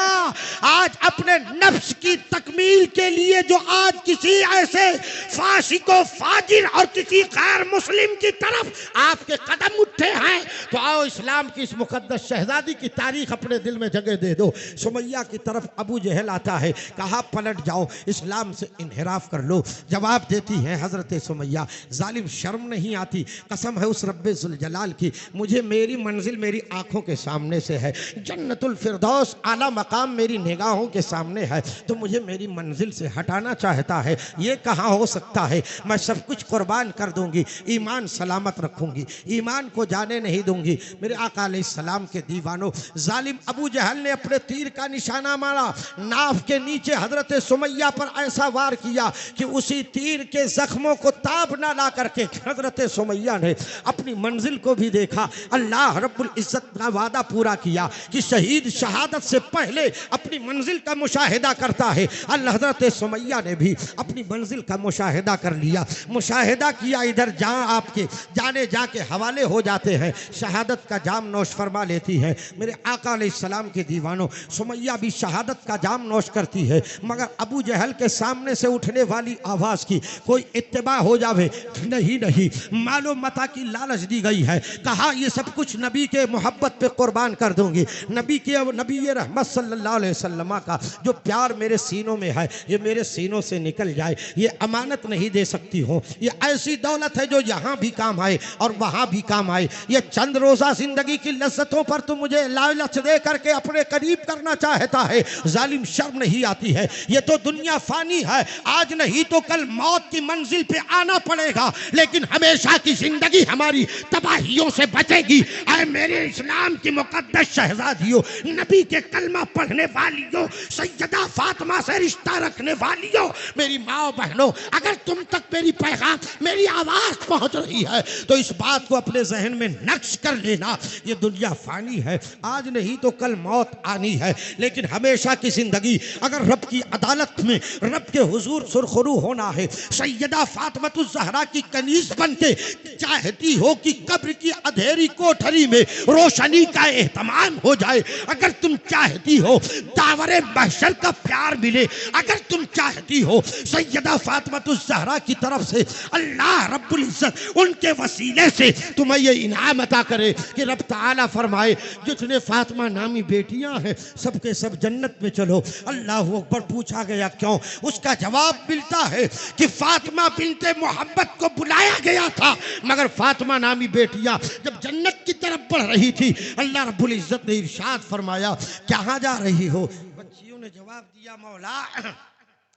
आज अपने नफ्स की तकमील के लिए जो आज किसी ऐसे फासिको फाजिर और किसी गैर मुस्लिम की तरफ आपके कदम उठे हैं, तो आओ इस्लाम की इस मुकद्दस शहजादी की तारीख अपने दिल में जगह दे दो। सुमैया की तरफ अबू जहल आता है, कहा पलट जाओ, इस्लाम से इन्हिराफ कर लो। जवाब देती है हजरत सुमैया, जालिम शर्म नहीं आती? कसम है उस रब्बे जुल जलाल की, मुझे मेरी मंजिल मेरी आंखों के सामने से है, जन्नतुल फिरदौस आला मकाम मेरी निगाहों के सामने है, तो मुझे मेरी मंजिल से हटाना चाहता है? ये कहाँ हो सकता है? मैं सब कुछ कुर्बान कर दूंगी, ईमान सलामत रखूंगी, ईमान को जाने नहीं दूंगी। मेरे आका अलैहिस्सलाम के दीवानों, जालिम अबू जहल ने अपने तीर का निशाना मारा, नाफ के नीचे हजरत सुमैया पर ऐसा वार किया कि उसी तीर के जख्मों को ताब ना ला करके हजरत सुमैया ने अपनी मंजिल को भी देखा। अल्लाह रब्बुल इज्जत का वादा पूरा किया कि शहीद शहादत से पहले अपनी मंजिल का मुशाहिदा करता है। अल्लाह हजरत सुमैया ने भी अपनी मंजिल का मुशाहिदा कर लिया, मुशाहिदा किया। इधर जहाँ आपके जाने जाके हवाले हो जाते हैं, शहादत का जाम नोश फरमा लेती है। मेरे आका अलैहिस्सलाम के दीवानों, सुमैया भी शहादत का जाम नोश करती है, मगर अबू जहल के सामने से उठने वाली आवाज़ की कोई इत्तिबा हो जावे नहीं, नहीं, मालो मता की लालच दी गई है। कहा ये सब कुछ नबी के मोहब्बत पे कुर्बान कर दूंगी, नबी ये रहमत सल्लल्लाहु अलैहि वसल्लम का जो प्यार मेरे सीनों में है, ये मेरे सीनों से निकल जाए, ये अमानत नहीं दे सकती हूँ। ये ऐसी दौलत है जो यहाँ भी काम आए और वहाँ भी काम आए। ये चंद रोज़ा जिंदगी की लज्जतों पर तो मुझे लालच दे करके अपने करीब करना चाहता है। जालिम शर्म नहीं आती है? ये तो दुनिया फानी है, आज नहीं तो कल मौत की मंजिल पे आना पड़ेगा, लेकिन हमेशा की जिंदगी हमारी तबाहियों से बचेगी। ऐ मेरे इस्लाम की मुकद्दस शहजादियों, नबी के कलमा पढ़ने वालियों, सैयदा फातिमा से रिश्ता रखने वालियों, मेरी माँ बहनों, अगर तुम तक मेरी पैगाम मेरी आवाज पहुंच रही है तो इस बात को अपने जहन में नक्श कर लेना। ये दुनिया फानी है, आज नहीं तो कल मौत आनी है, लेकिन हमेशा की जिंदगी अगर रब की अदालत में रब के हुजूर सुरखरू होना है, सैयदा फातिमा ज़हरा की कनीज बन के चाहती हो कि कब्र की अंधेरी कोठरी में रोशनी का एहतमाम हो जाए, अगर तुम चाहती हो दावरे महशर का प्यार मिले, अगर तुम चाहती हो सैयदा फातिमा ज़हरा की तरफ से अल्लाह रब्बुल इज्जत उनके वसीले से तुम्हें ये इनाम अता करे कि रब ताला फरमाए जितने फातिमा नामी बेटियां हैं सबके सब जन्नत में चलो। अल्लाह अकबर। पूछा गया क्यों? उसका जवाब मिलता है कि फातिमा बिनते मोहम्मद को बुलाया गया था, मगर फातिमा नामी बेटियां जब जन्नत की तरफ बढ़ रही थी, अल्लाह रब्बुल इज्जत ने इरशाद फरमाया कहाँ जा रही हो? बच्चियों ने जवाब दिया मौला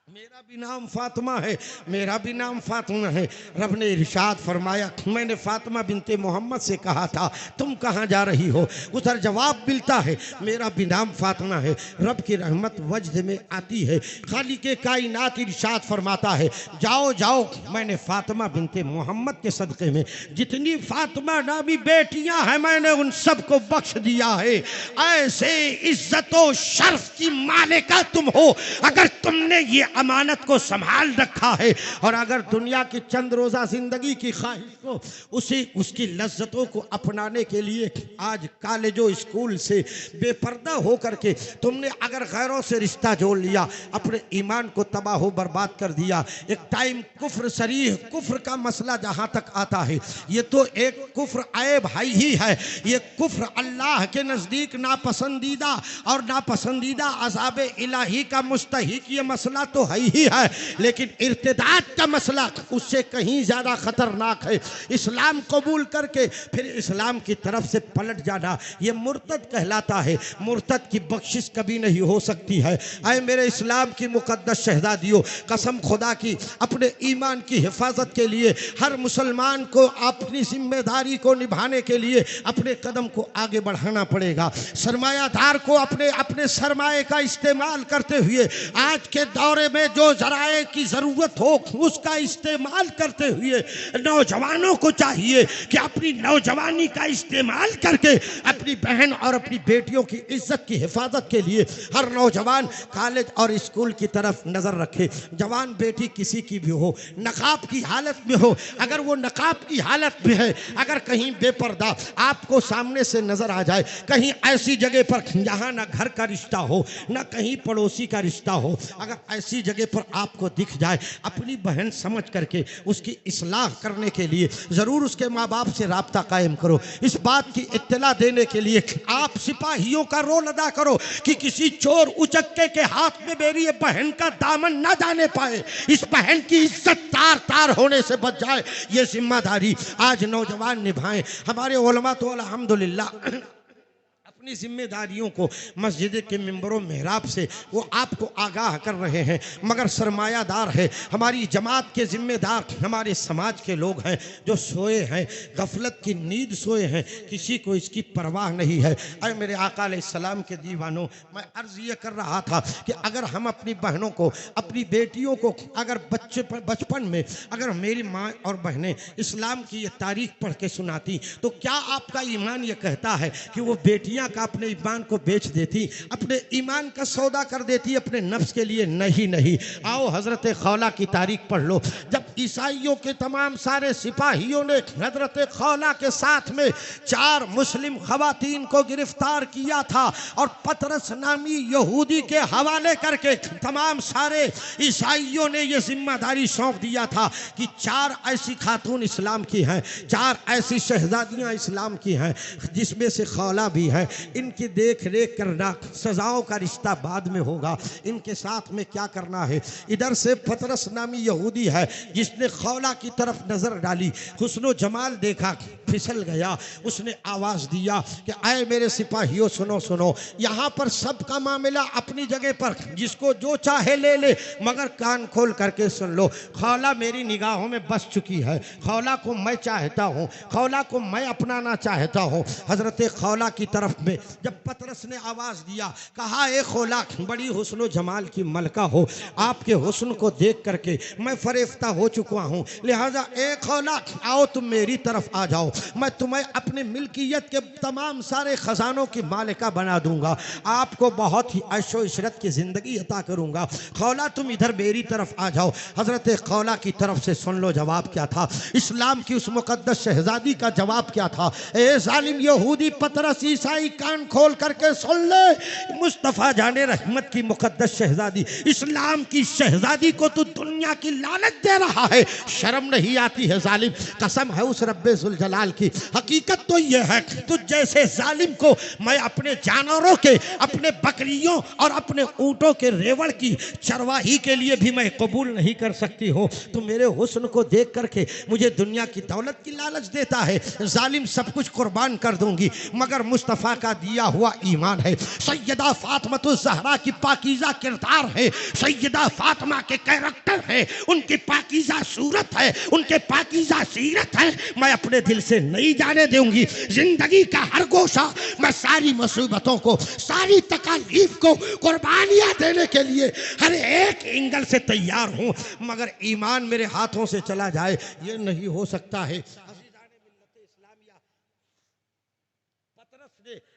मेरा भी नाम फातिमा है, मेरा भी नाम फातिमा है। रब ने इरशाद फरमाया मैंने फातिमा बिनते मोहम्मद से कहा था तुम कहाँ जा रही हो? उधर जवाब मिलता है मेरा भी नाम फातिमा है। रब की रहमत वजद में आती है, खालिके कायनात इरशाद फरमाता है जाओ जाओ, मैंने फातिमा बिनते मोहम्मद के सदक़े में जितनी फातिमा नामी बेटियां हैं मैंने उन सबको बख्श दिया है। ऐसे इज्जतो शर्फ की मालिका तुम हो, अगर तुमने ये अमानत को संभाल रखा है और अगर दुनिया की चंद रोजा जिंदगी की ख्वाहिश को उसकी लज्जतों को अपनाने के लिए आज कॉलेजों स्कूल से बेपर्दा हो करके तुमने अगर गैरों से रिश्ता जोड़ लिया, अपने ईमान को तबाह बर्बाद कर दिया। एक टाइम कुफ्र सरीह कुफ्र का मसला जहां तक आता है, ये तो एक कुफ्र ऐब है ही है, ये कुफ्र अल्लाह के नजदीक नापसंदीदा और नापसंदीदा अज़ाब इलाही का मुस्तहिक ये मसला तो है ही है, लेकिन इर्तिदाद का मसला उससे कहीं ज्यादा खतरनाक है। इस्लाम कबूल करके फिर इस्लाम की तरफ से पलट जाना ये मुर्तद कहलाता है। मुर्तद की बख्शिश कभी नहीं हो सकती है। आए मेरे इस्लाम की मुकद्दस शहजादियों, कसम खुदा की अपने ईमान की हिफाजत के लिए हर मुसलमान को अपनी जिम्मेदारी को निभाने के लिए अपने कदम को आगे बढ़ाना पड़ेगा। सरमायादार को अपने अपने सरमाए का इस्तेमाल करते हुए आज के दौरे में जो जराए की जरूरत हो उसका इस्तेमाल करते हुए नौजवानों को चाहिए कि अपनी नौजवानी का इस्तेमाल करके अपनी बहन और अपनी बेटियों की इज्जत की हिफाजत के लिए हर नौजवान कॉलेज और स्कूल की तरफ नजर रखे। जवान बेटी किसी की भी हो, नकाब की हालत में हो, अगर वो नकाब की हालत में है, अगर कहीं बेपर्दा आपको सामने से नजर आ जाए, कहीं ऐसी जगह पर जहां ना घर का रिश्ता हो ना कहीं पड़ोसी का रिश्ता हो, अगर ऐसी जगह पर आपको दिख जाए, अपनी बहन समझ करके उसकी इस्लाह करने के लिए जरूर उसके माँ बाप से राब्ता कायम करो। इस बात की इत्तला देने के लिए आप सिपाहियों का रोल अदा करो कि किसी चोर उचक्के के हाथ में मेरी ये बहन का दामन ना जाने पाए, इस बहन की इज्जत तार तार होने से बच जाए। ये जिम्मेदारी आज नौजवान निभाएं। हमारे उलमा तो अल्हम्दुलिल्लाह अपनी जिम्मेदारियों को मस्जिद के मिंबरों मेहराब से वो आपको आगाह कर रहे हैं, मगर सरमायादार है हमारी जमात के जिम्मेदार, हमारे समाज के लोग हैं जो सोए हैं, गफलत की नींद सोए हैं, किसी को इसकी परवाह नहीं है। अरे मेरे आका अलैहिस्सलाम के दीवानों, मैं अर्ज ये कर रहा था कि अगर हम अपनी बहनों को, अपनी बेटियों को अगर बचपन में अगर मेरी माँ और बहनें इस्लाम की ये तारीख पढ़ के सुनाती तो क्या आपका ईमान ये कहता है कि वो बेटियां का अपने ईमान को बेच देती, अपने ईमान का सौदा कर देती अपने नफ्स के लिए? नहीं नहीं। आओ हजरत खौला की तारीख पढ़ लो। जब ईसाइयों के तमाम सारे सिपाहियों ने हजरत खौला के साथ में 4 मुस्लिम खवातीन को गिरफ्तार किया था और पतरस नामी यहूदी के हवाले करके तमाम सारे ईसाइयों ने यह जिम्मेदारी सौंप दिया था कि 4 ऐसी खातून इस्लाम की हैं, 4 ऐसी शहजादियां इस्लाम की हैं जिसमें से खौला भी है। इनकी देख रेख करना, सजाओं का रिश्ता बाद में होगा, इनके साथ में क्या करना है। इधर से पतरस नामी यहूदी है जिसने खौला की तरफ नजर डाली, हुस्नो जमाल देखा, फिसल गया। उसने आवाज दिया कि आए मेरे सिपाहियों सुनो सुनो, यहाँ पर सबका मामला अपनी जगह पर, जिसको जो चाहे ले ले, मगर कान खोल करके सुन लो। खौला मेरी निगाहों में बस चुकी है, खौला को मैं चाहता हूँ, खौला को मैं अपनाना चाहता हूँ। हजरत खौला की तरफ में जब पतरस ने आवाज दिया, कहा ए खौला, बड़ी हुस्नो जमाल की मलका हो, आपके हुस्न को देख करके मैं फरेफ्ता हो चुका हूँ, लिहाजा ए खौला आओ तुम मेरी तरफ आ जाओ, मैं तुम्हें अपने मिल्कियत के तमाम सारे खजानों की मालिका बना दूंगा, आपको बहुत ही ऐशो इशरत की जिंदगी अता करूंगा। खौला तुम इधर मेरी तरफ आ जाओ। हजरत खौला की तरफ से सुन लो जवाब क्या था, इस्लाम की उस मुकद्दस शहजादी का जवाब क्या था। ए जालिम यहूदी पतरस ईसाई, कान खोल करके सुन ले, मुस्तफा जाने रहमत की मुकद्दस शहजादी, इस्लाम की शहजादी को तू दुनिया की लानत दे रहा है, शर्म नहीं आती है जालिम? कसम है उस रब्बे जुल जलाल की, हकीकत तो यह है तुझ जैसे जालिम को मैं अपने जानवरों के, अपने बकरियों और अपने ऊंटों के रेवड़ की चरवाही के लिए भी मैं कबूल नहीं कर सकती हो। तू मेरे हुस्न को देख करके मुझे दुनिया की दौलत की लालच देता है। जालिम सब कुछ कुर्बान कर दूंगी, मगर मुस्तफ़ा का दिया हुआ ईमान है, सैयदा फातिमा ज़हरा की पाकीज़ा किरदार है, सैयदा फातिमा के कैरेक्टर है, उनकी पाकीज़ा सूरत है, उनके पाकीज़ा सीरत है, मैं अपने दिल से नहीं जाने दूंगी। जिंदगी का हर गोशा मैं सारी मुसीबतों को, सारी तकालीफ को कुर्बानियां देने के लिए हर एक एंगल से तैयार हूं, मगर ईमान मेरे हाथों से चला जाए ये नहीं हो सकता है।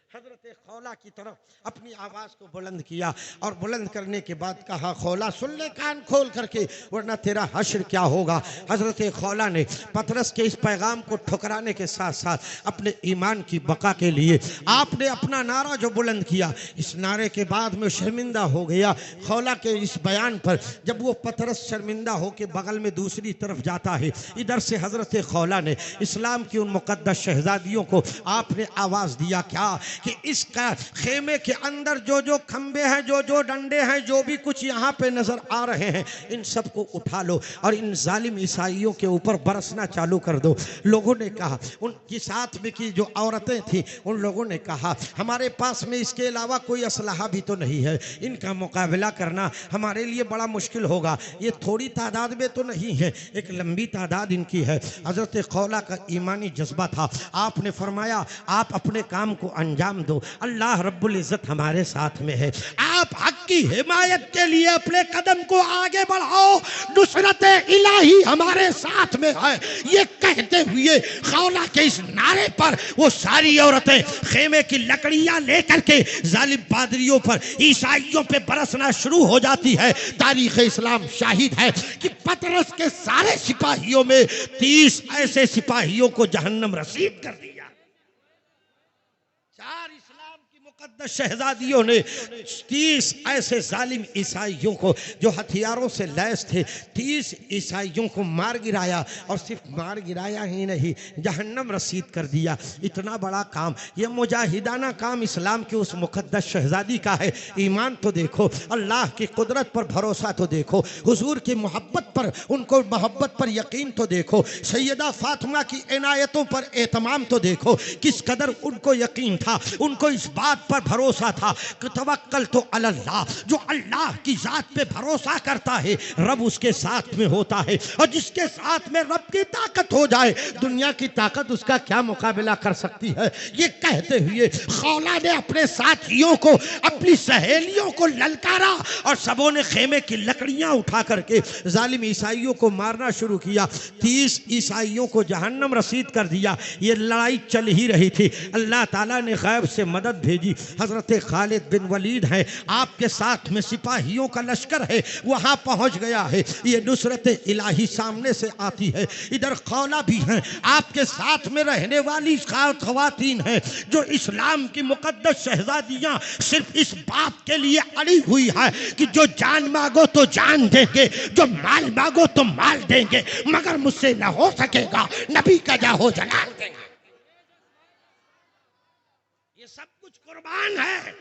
हजरत खौला की तरफ अपनी आवाज को बुलंद किया और बुलंद करने के बाद कहा, खौला सुन ले कान खोल करके, वरना तेरा हश्र क्या होगा। हजरत खौला ने पतरस के इस पैगाम को ठुकराने के साथ साथ अपने ईमान की बका के लिए आपने अपना नारा जो बुलंद किया, इस नारे के बाद में शर्मिंदा हो गया। खौला के इस बयान पर जब वो पतरस शर्मिंदा हो के बगल में दूसरी तरफ जाता है, इधर से हजरत खौला ने इस्लाम की उन मुकद्दस शहजादियों को आपने आवाज दिया क्या कि इसका खेमे के अंदर जो जो खंबे हैं, जो जो डंडे हैं, जो भी कुछ यहाँ पे नजर आ रहे हैं, इन सबको उठा लो और इन जालिम ईसाइयों के ऊपर बरसना चालू कर दो। लोगों ने कहा, उनकी साथ में की जो औरतें थी उन लोगों ने कहा, हमारे पास में इसके अलावा कोई असलहा भी तो नहीं है, इनका मुकाबला करना हमारे लिए बड़ा मुश्किल होगा, ये थोड़ी तादाद में तो नहीं है, एक लंबी तादाद इनकी है। हजरत खौला का ईमानी जज्बा था, आपने फरमाया आप अपने काम को अंजाम काम दो। अल्लाह रब्बुल इज्जत हमारे साथ में है। आप हक की हिमायत के लिए अपने कदम को आगे बढ़ाओ, नुसरत इलाही हमारे साथ में है। ये कहते हुए खौला के इस नारे पर वो सारी औरतें खेमे की लकड़ियां लेकर के जालिम पादरियों पर, ईसाइयों पे बरसना शुरू हो जाती है। तारीख इस्लाम शाहिद है कि पतरस के सारे सिपाहियों में 30 ऐसे सिपाहियों को जहन्नम रसीद कर दिया। 4 इस्लाम की मुकद्दस शहजादियों ने 30 ऐसे जालिम ईसाइयों को जो हथियारों से लैस थे, 30 ईसाइयों को मार गिराया। और सिर्फ मार गिराया ही नहीं, जहन्नम रसीद कर दिया। इतना बड़ा काम, ये मुजाहिदाना काम इस्लाम की उस मुकद्दस शहजादी का है। ईमान तो देखो, अल्लाह की कुदरत पर भरोसा तो देखो, हुजूर की मोहब्बत पर, उनको मोहब्बत पर यकीन तो देखो, सैयदा फातिमा की इनायतों पर एहतमाम तो देखो। किस कदर उनको यकीन था, उनको इस बात पर भरोसा था कि तवक्कल तो अल्लाह, जो अल्लाह की जात पे भरोसा करता है रब उसके साथ में होता है। और जिसके साथ में रब की ताकत हो जाए, दुनिया की ताकत उसका क्या मुकाबला कर सकती है। ये कहते हुए खौला ने अपने साथियों को, अपनी सहेलियों को ललकारा और सबों ने खेमे की लकड़ियां उठा करके जालिम ईसाइयों को मारना शुरू किया। 30 ईसाइयों को जहन्नम रसीद कर दिया। ये लड़ाई चल ही रही थी। अल्लाह ताला ने गैब से मदद भेजी। हजरत खालिद बिन वलीद है, आपके साथ में सिपाहियों का लश्कर है, वहां पहुंच गया है। ये नुसरत इलाही सामने से आती है। इधर खौला भी है, आपके साथ में रहने वाली खवातीन है जो इस्लाम की मुकद्दस शहजादियां सिर्फ इस बात के लिए अड़ी हुई है कि जो जान मांगो तो जान देंगे, जो माल मांगो तो माल देंगे, मगर मुझसे न हो सकेगा, नबी का जाहो जलाल देंगे। ये सब कुछ कुर्बान है।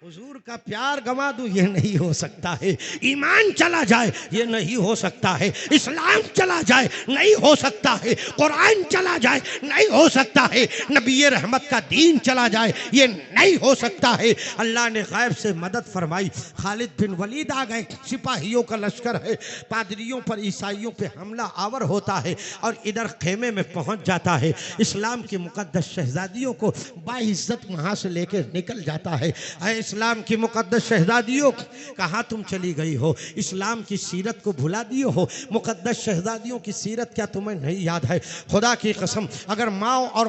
हुजूर का प्यार गंवा दूं, ये नहीं हो सकता है। ईमान चला जाए, ये नहीं हो सकता है। इस्लाम चला जाए, नहीं हो सकता है। कुरान चला जाए, नहीं हो सकता है। नबी रहमत का दीन चला जाए, ये नहीं हो सकता है। अल्लाह ने गैब से मदद फरमाई। खालिद बिन वलीद आ गए, सिपाहियों का लश्कर है, पादरियों पर, ईसाइयों पे हमला आवर होता है और इधर खेमे में पहुंच जाता है। इस्लाम की मुकद्दस शहजादियों को बाइज्जत वहां से लेकर निकल जाता है। इस्लाम की मुकद्दस शहजादियों, कहाँ तुम चली गई हो? इस्लाम की सीरत को भुला दिए हो? मुकद्दस शहजादियों की सीरत क्या तुम्हें नहीं याद है? खुदा की कसम, अगर माँ और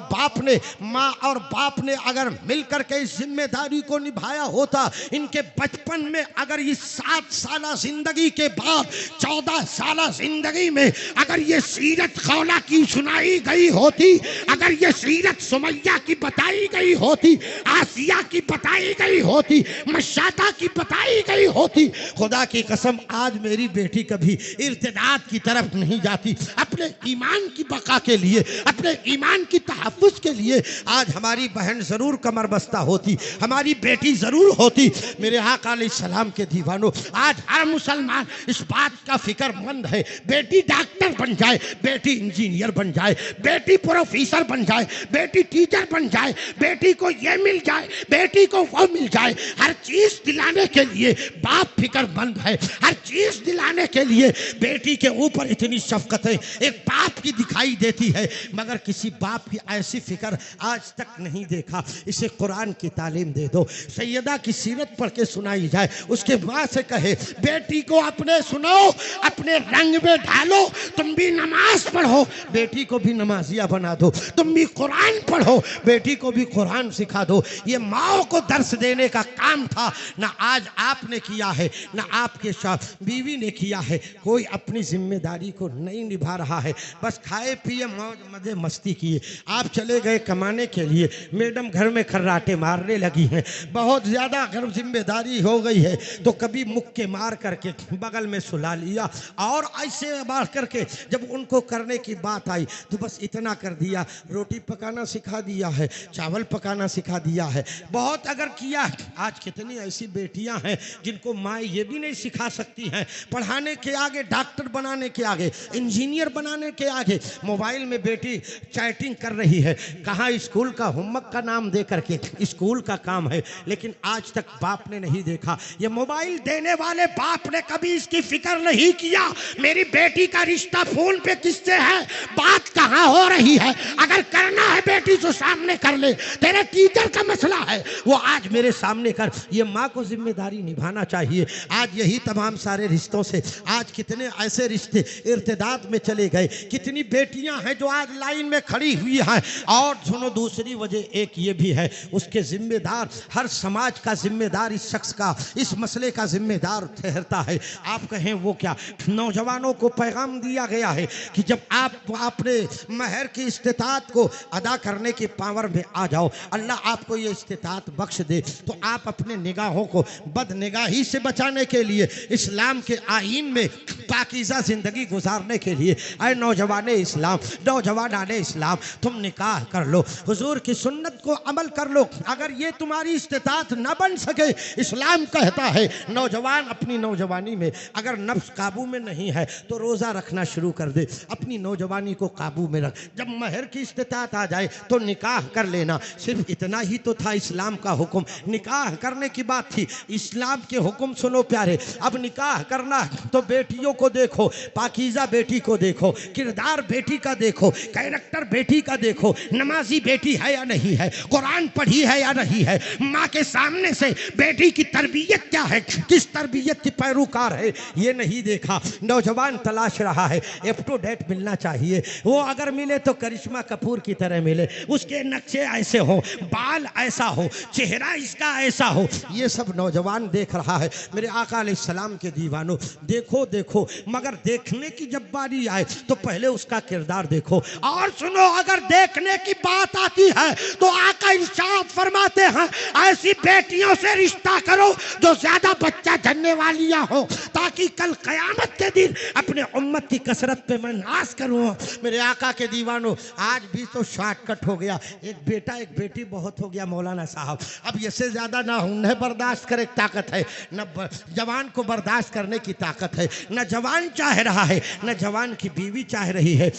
बाप ने अगर मिलकर के इस जिम्मेदारी को निभाया होता, इनके बचपन में अगर इस 7 साल जिंदगी के बाद 14 साल जिंदगी में अगर ये सीरत खौला की सुनाई गई होती, अगर ये सीरत सुमैया की बताई गई होती, आसिया की बताई गई होती, मशाता की बताई गई होती, खुदा की कसम आज मेरी बेटी कभी इर्तिदाद की तरफ नहीं जाती। अपने ईमान की बका के लिए, अपने ईमान की तहफ़्फ़ुज़ के लिए आज हमारी बहन जरूर कमर बस्ता होती, हमारी बेटी जरूर होती। मेरे आका अलैहिस्सलाम के दीवानों, आज हर मुसलमान इस बात का फिक्रमंद है, बेटी डॉक्टर बन जाए, बेटी इंजीनियर बन जाए, बेटी प्रोफेसर बन जाए, बेटी टीचर बन जाए, बेटी को ये मिल जाए, बेटी को वो मिल जाए। हर चीज दिलाने के लिए बाप फिक्रमंद है, हर चीज दिलाने के लिए बेटी के ऊपर इतनी शफकतें एक बाप की दिखाई देती है, मगर किसी बाप की ऐसी फिक्र आज तक नहीं देखा। इसे कुरान की तालीम दे दो, सैयदा की सीरत पढ़ के सुनाई जाए, उसके माँ से कहे बेटी को अपने सुनाओ, अपने रंग में ढालो, तुम भी नमाज पढ़ो, बेटी को भी नमाजिया बना दो, तुम भी कुरान पढ़ो, बेटी को भी कुरान सिखा दो। ये माँ को दर्श देने का काम था, ना आज आपने किया है, ना आपके साथ बीवी ने किया है। कोई अपनी जिम्मेदारी को नहीं निभा रहा है, बस खाए पिए मौज मजे मस्ती किए। आप चले गए कमाने के लिए, मैडम घर में खर्राटे मारने लगी हैं, बहुत ज़्यादा अगर जिम्मेदारी हो गई है तो कभी मुक्के मार करके बगल में सुला लिया, और ऐसे मार करके जब उनको करने की बात आई तो बस इतना कर दिया, रोटी पकाना सिखा दिया है, चावल पकाना सिखा दिया है, बहुत अगर किया आज कितनी ऐसी बेटियां हैं जिनको माँ ये भी नहीं सिखा सकती हैं, पढ़ाने के आगे, डॉक्टर बनाने के आगे, इंजीनियर बनाने के आगे मोबाइल में बेटी चैटिंग कर रही है। कहाँ स्कूल का होमवर्क का नाम दे करके स्कूल का काम है, लेकिन आज तक बाप ने नहीं देखा। ये मोबाइल देने वाले बाप ने कभी इसकी फिक्र नहीं किया मेरी बेटी का रिश्ता फोन पे किससे है, बात कहाँ हो रही है। अगर करना है बेटी तो सामने कर ले, तेरे टीचर का मसला है वो आज मेरे सामने कर। ये माँ को जिम्मेदारी निभाना चाहिए। आज यही तमाम सारे रिश्तों से आज कितने ऐसे रिश्ते इर्तिदाद में चले गए, कितनी बेटियां हैं जो आज लाइन में खड़ी हुई हैं। और सुनो, दूसरी वजह एक ये भी है, उसके जिम्मेदार हर समाज का जिम्मेदार इस शख्स का, इस मसले का जिम्मेदार ठहरता है। आप कहें वो क्या, नौजवानों को पैगाम दिया गया है कि जब आप अपने महर की इस्तिताअत को अदा करने की पावर में आ जाओ, अल्लाह आपको ये इस्तिताअत बख्श दे, तो आप अपने निगाहों को बदनिगाही से बचाने के लिए इस्लाम के आईन में पाकीज़ा जिंदगी गुजारने के लिए, ऐ नौजवान इस्लाम, नौजवान इस्लाम, तुम निकाह कर लो, हुजूर की सुन्नत को अमल कर लो। अगर ये तुम्हारी इस्तिताअत न बन सके, इस्लाम कहता है नौजवान अपनी नौजवानी में अगर नफ्स काबू में नहीं है तो रोज़ा रखना शुरू कर दे, अपनी नौजवानी को काबू में रख। जब महर की इस्तिताअत आ जाए तो निकाह कर लेना। सिर्फ इतना ही तो था इस्लाम का हुक्म, निकाह करने की बात थी। इस्लाम के हुक्म सुनो प्यारे, अब निकाह करना तो बेटियों को देखो, पाकीज़ा बेटी को देखो, किरदार बेटी का देखो, कैरेक्टर बेटी का देखो, नमाजी बेटी है या नहीं है, कुरान पढ़ी है या नहीं है, माँ के सामने से बेटी की तरबियत क्या है, किस तरबियत की पैरोकार है, ये नहीं देखा। नौजवान तलाश रहा है, अप टू डेट मिलना चाहिए। वो अगर मिले तो करिश्मा कपूर की तरह मिले, उसके नक्शे ऐसे हो, बाल ऐसा हो, चेहरा इसका ऐसा हो, ये सब नौजवान देख रहा है। मेरे आका अलैहिस्सलाम के दीवानों, देखो देखो, मगर देखने की जब बारी आए तो पहले उसका किरदार देखो। और सुनो, अगर देखने की बात आती है तो आका इरशाद फरमाते हैं ऐसी बेटियों से रिश्ता करो जो ज्यादा बच्चा जनने वालियां हो, ताकि कल कयामत के दिन अपने उम्मत की कसरत पे मैं नाश करूं। मेरे आका के दीवानों, आज भी तो शॉर्टकट हो गया, एक बेटा एक बेटी बहुत हो गया मौलाना साहब। अब इससे ज्यादा ना उन्हें बर्दाश्त करे ताकत है, न जवान को बर्दाश्त करने की ताकत है, न जवान चाह रहा है, न जवान की बीवी चाह रही है।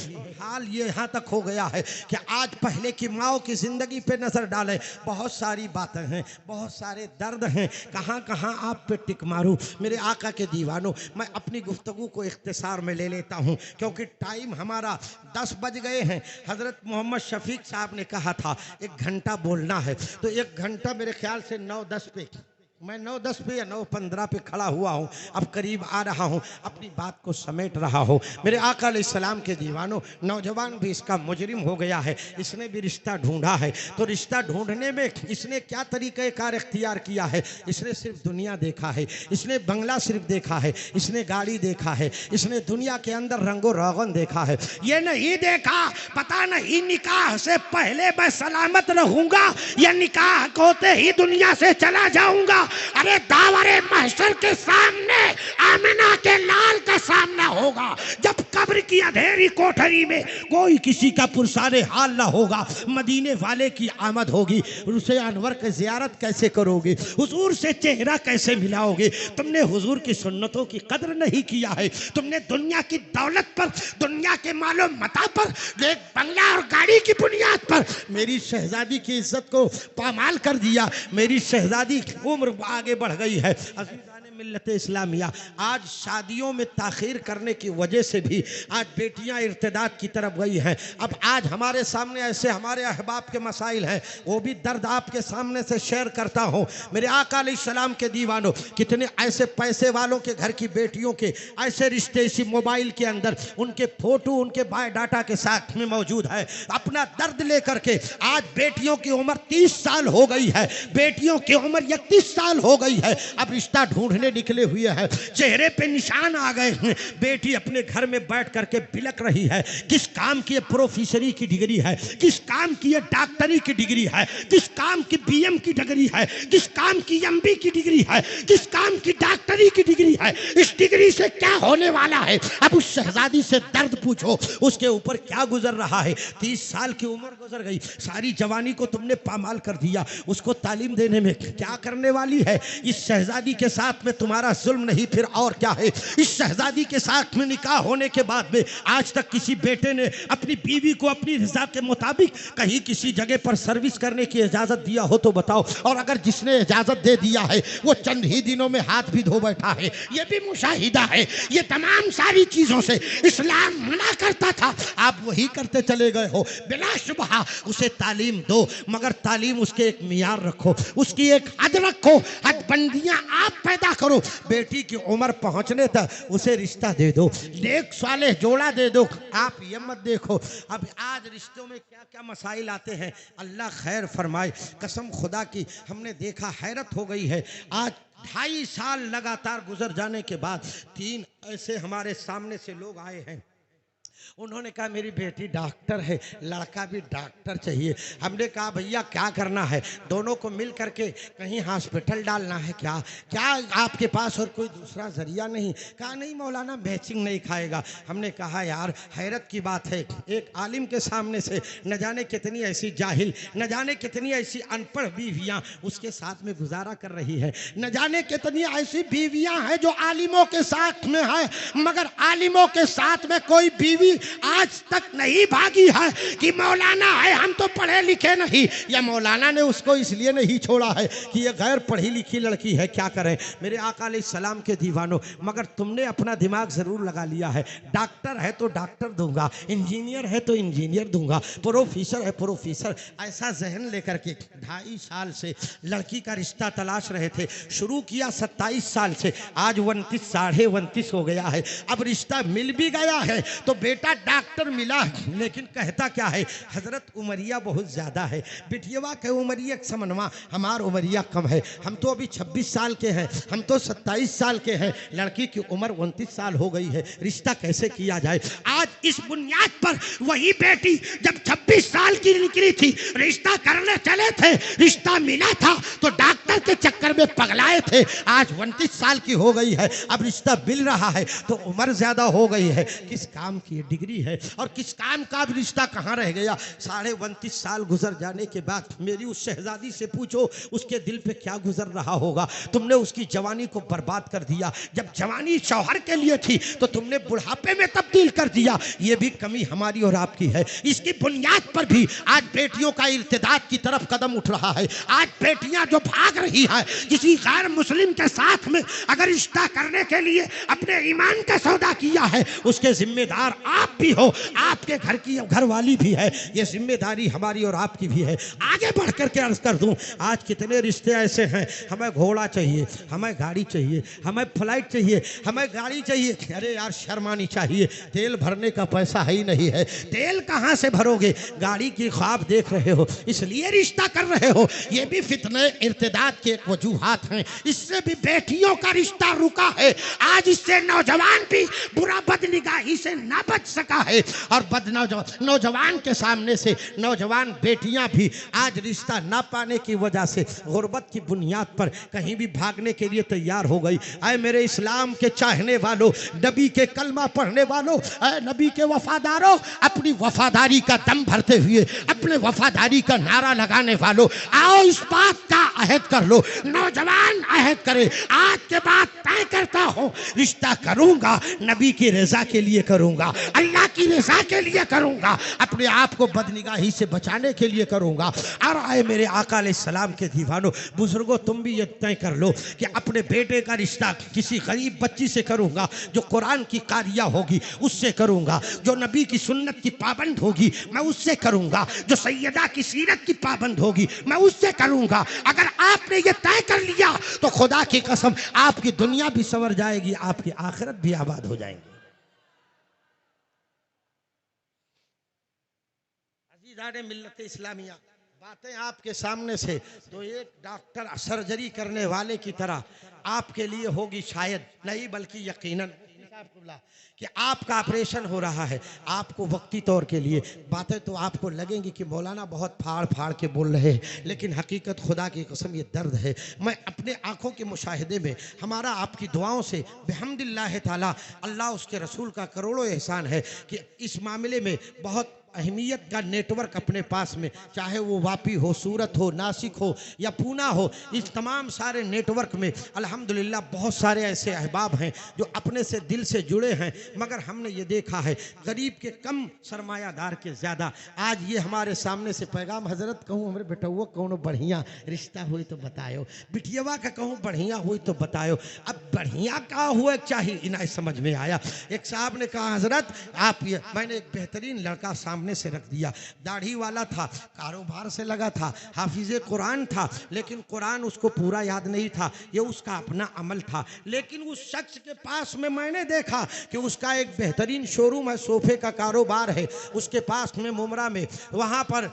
हाल ये यहाँ तक हो गया है कि आज पहले की माओ की जिंदगी पे नजर डालें, बहुत सारी बातें हैं, बहुत सारे दर्द हैं, कहाँ कहाँ आप पे टिक मारूं। मेरे आका के दीवानों, मैं अपनी गुफ्तगू को इख्तिसार में ले लेता हूँ क्योंकि टाइम हमारा 10 बज गए हैं। हज़रत मोहम्मद शफीक साहब ने कहा था 1 घंटा बोलना है, तो 1 घंटा मेरे ख्याल से 9:10 पे, मैं 9:10 पे या 9:15 पे खड़ा हुआ हूँ, अब करीब आ रहा हूँ, अपनी बात को समेट रहा हूँ। मेरे आका अलैहिस्सलाम के दीवानों, नौजवान भी इसका मुजरिम हो गया है, इसने भी रिश्ता ढूंढा है। तो रिश्ता ढूंढने में इसने क्या तरीक़ेकार इख्तियार किया है, इसने सिर्फ दुनिया देखा है, इसने बंगला सिर्फ देखा है, इसने गाड़ी देखा है, इसने दुनिया के अंदर रंगो रोगन देखा है। ये नहीं देखा पता नहीं निकाह से पहले मैं सलामत रहूंगा या निकाह होते ही दुनिया से चला जाऊंगा। अरे दावरे महशर के सामने आमिना के लाल का सामना होगा, जब कब्र की अंधेरी कोठरी में कोई किसी का पुरसारे हाल ना होगा, मदीने वाले की आमद होगी, उसे अनवर की ज़ियारत कैसे करोगे, हुजूर से चेहरा कैसे मिलाओगे। तुमने हुजूर की सुन्नतों की कदर नहीं किया है, तुमने दुनिया की दौलत पर, दुनिया के मालो मता पर, एक बंगला और गाड़ी की बुनियाद पर मेरी शहजादी की इज्जत को पामाल कर दिया। मेरी शहजादी की उम्र आगे बढ़ गई है। मिल्लत इस्लामिया आज शादियों में ताखीर करने की वजह से भी आज बेटियां इर्तिदाद की तरफ गई हैं। अब आज हमारे सामने ऐसे हमारे अहबाब के मसाइल हैं, वो भी दर्द आपके सामने से शेयर करता हूँ। मेरे आका अलैहिस्सलाम के दीवानों, कितने ऐसे पैसे वालों के घर की बेटियों के ऐसे रिश्ते इसी मोबाइल के अंदर उनके फोटो उनके बायोडाटा के साथ में मौजूद है। अपना दर्द लेकर के आज बेटियों की उम्र 30 साल हो गई है, बेटियों की उम्र 31 साल हो गई है। अब रिश्ता ढूंढने में निकले हुए हैं, चेहरे पे निशान आ गए हैं। बेटी अपने घर में बैठ करके बिलक रही है। किस काम की प्रोफेसरी की डिग्री है, किस काम की डॉक्टरी की डिग्री है, किस काम की बीएम की डिग्री है, किस काम की एमबी की डिग्री है, किस काम की डॉक्टरी की डिग्री है। इस डिग्री से क्या होने वाला है? अब उस शहजादी से दर्द पूछो, उसके ऊपर क्या गुजर रहा है। 30 साल की उम्र गुजर गई, सारी जवानी को तुमने पामाल कर दिया। उसको तालीम देने में क्या करने वाली है? इस शहजादी के साथ में तुम्हारा जुल्म नहीं फिर और क्या है? इस शहजादी के साथ में निकाह होने के बाद में आज तक किसी बेटे ने अपनी बीवी को अपनी रजा के मुताबिक कहीं किसी जगह पर सर्विस करने की इजाजत दिया हो तो बताओ। और अगर जिसने इजाजत दे दिया है वो चंद ही दिनों में हाथ भी धो बैठा है, ये भी मुशाहिदा है। ये तमाम सारी चीजों से इस्लाम मना करता था, आप वही करते चले गए हो। बिला शुबहा उसे तालीम दो, मगर तालीम उसके एक मियार रखो, उसकी एक हद रखो, हदबंदियां आप पैदा करो। बेटी की उम्र पहुंचने तक उसे रिश्ता दे दो, नेक साले जोड़ा दे दो। आप ये मत देखो अब आज रिश्तों में क्या क्या मसाइल आते हैं, अल्लाह खैर फरमाए। कसम खुदा की हमने देखा, हैरत हो गई है। आज 2.5 साल लगातार गुजर जाने के बाद 3 ऐसे हमारे सामने से लोग आए हैं। उन्होंने कहा मेरी बेटी डॉक्टर है, लड़का भी डॉक्टर चाहिए। हमने कहा भैया क्या करना है? दोनों को मिल करके कहीं हॉस्पिटल डालना है क्या? क्या आपके पास और कोई दूसरा जरिया नहीं? कहा नहीं मौलाना, मैचिंग नहीं खाएगा। हमने कहा यार हैरत की बात है, एक आलिम के सामने से न जाने कितनी ऐसी जाहिल, न जाने कितनी ऐसी अनपढ़ बीवियाँ उसके साथ में गुजारा कर रही है। न जाने कितनी ऐसी बीवियाँ हैं जो आलिमों के साथ में है, मगर आलिमों के साथ में कोई बीवी आज तक नहीं भागी है कि मौलाना है, हम तो पढ़े लिखे नहीं, या मौलाना ने उसको इसलिए नहीं छोड़ा है कि ये गैर पढ़ी लिखी लड़की है। क्या करें मेरे आका अलैहिस्सलाम के दीवानों, मगर तुमने अपना दिमाग जरूर लगा लिया है। डॉक्टर है तो डॉक्टर दूंगा, इंजीनियर है तो इंजीनियर दूंगा, प्रोफेसर है प्रोफेसर। ऐसा जहन लेकर के 2.5 साल से लड़की का रिश्ता तलाश रहे थे। शुरू किया 27 साल से, आज 29 साढ़े 29 हो गया है। अब रिश्ता मिल भी गया है तो बेटा डॉक्टर मिला, लेकिन कहता क्या है, हजरत उमरिया बहुत ज्यादा है, बिटियावा के उमरिया समनवा, हमार उमरिया कम है। हम तो अभी 26 साल के हैं, हम तो 27 साल के हैं, लड़की की उम्र 29 साल हो गई है। रिश्ता कैसे किया जाए? आज इस बुनियाद पर वही बेटी जब 26 साल की निकली थी, रिश्ता करने चले थे, रिश्ता मिला था तो डॉक्टर के चक्कर में पगलाए थे। आज 29 साल की हो गई है, अब रिश्ता मिल रहा है तो उम्र ज्यादा हो गई है। किस काम की डिग्री है और किस काम का भी रिश्ता कहाँ रह गया? 29.5 साल गुजर जाने के बाद मेरी उस शहजादी से पूछो उसके दिल पे क्या गुजर रहा होगा। तुमने उसकी जवानी को बर्बाद कर दिया। जब जवानी शौहर के लिए थी तो तुमने बुढ़ापे में तब्दील कर दिया। ये भी कमी हमारी और आपकी है। इसकी बुनियाद पर भी आज बेटियों का इर्तिदाद की तरफ कदम उठ रहा है। आज बेटियां जो भाग रही है किसी गैर मुस्लिम के साथ में, अगर रिश्ता करने के लिए अपने ईमान का सौदा किया है, उसके जिम्मेदार आप भी हो, आपके घर की घर वाली भी है। ये जिम्मेदारी हमारी और आपकी भी है। आगे बढ़ करके अर्ज कर दूं, आज कितने रिश्ते ऐसे हैं, हमें घोड़ा चाहिए, हमें गाड़ी चाहिए, हमें फ्लाइट चाहिए, हमें गाड़ी चाहिए। अरे यार शर्म आनी चाहिए, तेल भरने का पैसा है ही नहीं है, तेल कहां से भरोगे? गाड़ी की ख्वाब देख रहे हो इसलिए रिश्ता कर रहे हो। ये भी फितने इर्तिदाद के एक वजूहात हैं। इससे भी बेटियों का रिश्ता रुका है। आज इससे नौजवान भी बुरा बदनिगाही से ना बच सका है और नौजवान के सामने से नौजवान बेटियां भी आज रिश्ता ना पाने की वजह से गुर्बत की बुनियाद पर कहीं भी भागने के लिए तैयार हो गई। ऐ मेरे इस्लाम के चाहने वालों, नबी के कलमा पढ़ने वालों, ऐ नबी के वफादारों, अपनी वफादारी का दम भरते हुए अपने वफादारी का नारा लगाने वालों, आओ इस बात का अहद कर लो। नौजवान अहद करे, आज के बाद तय करता हूँ रिश्ता करूंगा, नबी की रजा के लिए करूंगा, अल्लाह की रजा के लिए करूंगा, अपने आप को बदनिगाही से बचाने के लिए करूंगा। और आए मेरे आका अलैहिस्सलाम के दीवानों, बुजुर्गों, तुम भी ये तय कर लो कि अपने बेटे का रिश्ता किसी गरीब बच्ची से करूंगा जो कुरान की कारिया होगी, उससे करूंगा, जो नबी की सुन्नत की पाबंद होगी मैं उससे करूंगा, जो सैयदा की सीरत की पाबंद होगी मैं उससे करूंगा। अगर आपने ये तय कर लिया तो खुदा की कसम आपकी दुनिया भी संवर जाएगी, आपकी आखिरत भी आबाद हो जाएंगी। अज़ीज़ाने मिल्लत इस्लामिया, बातें आपके सामने से, तो एक डॉक्टर सर्जरी करने वाले की तरह आपके लिए होगी शायद नहीं बल्कि यकीनन कि आपका ऑपरेशन हो रहा है। आपको वक्ती तौर के लिए बातें तो आपको लगेंगी कि मौलाना बहुत फाड़ फाड़ के बोल रहे हैं, लेकिन हकीकत खुदा की कसम ये दर्द है। मैं अपने आंखों के मुशाहिदे में, हमारा आपकी दुआओं से बिहम्दिल्लाह ताला, अल्लाह उसके रसूल का करोड़ों एहसान है कि इस मामले में बहुत अहमियत का नेटवर्क अपने पास में, चाहे वो वापी हो, सूरत हो, नासिक हो या पूना हो, इस तमाम सारे नेटवर्क में अल्हम्दुलिल्लाह बहुत सारे ऐसे अहबाब हैं जो अपने से दिल से जुड़े हैं। मगर हमने ये देखा है गरीब के कम सरमायादार के ज़्यादा। आज ये हमारे सामने से पैगाम, हजरत कहूँ हमारे बेटुआ कौन बढ़िया रिश्ता हुई तो बतायो, बिटियवा का कहूँ बढ़िया हुई तो बतायो। अब बढ़िया का हुआ चाहिए इन्हें समझ में आया। एक साहब ने कहा हजरत आप ये, मैंने एक बेहतरीन लड़का सामने से रख दिया, दाढ़ी वाला था, कारोबार से लगा था, हाफिज़े कुरान था, लेकिन कुरान उसको पूरा याद नहीं था, ये उसका अपना अमल था। लेकिन उस शख्स के पास में मैंने देखा कि उसका एक बेहतरीन शोरूम है, सोफे का कारोबार है, उसके पास में मुमरा में, वहाँ पर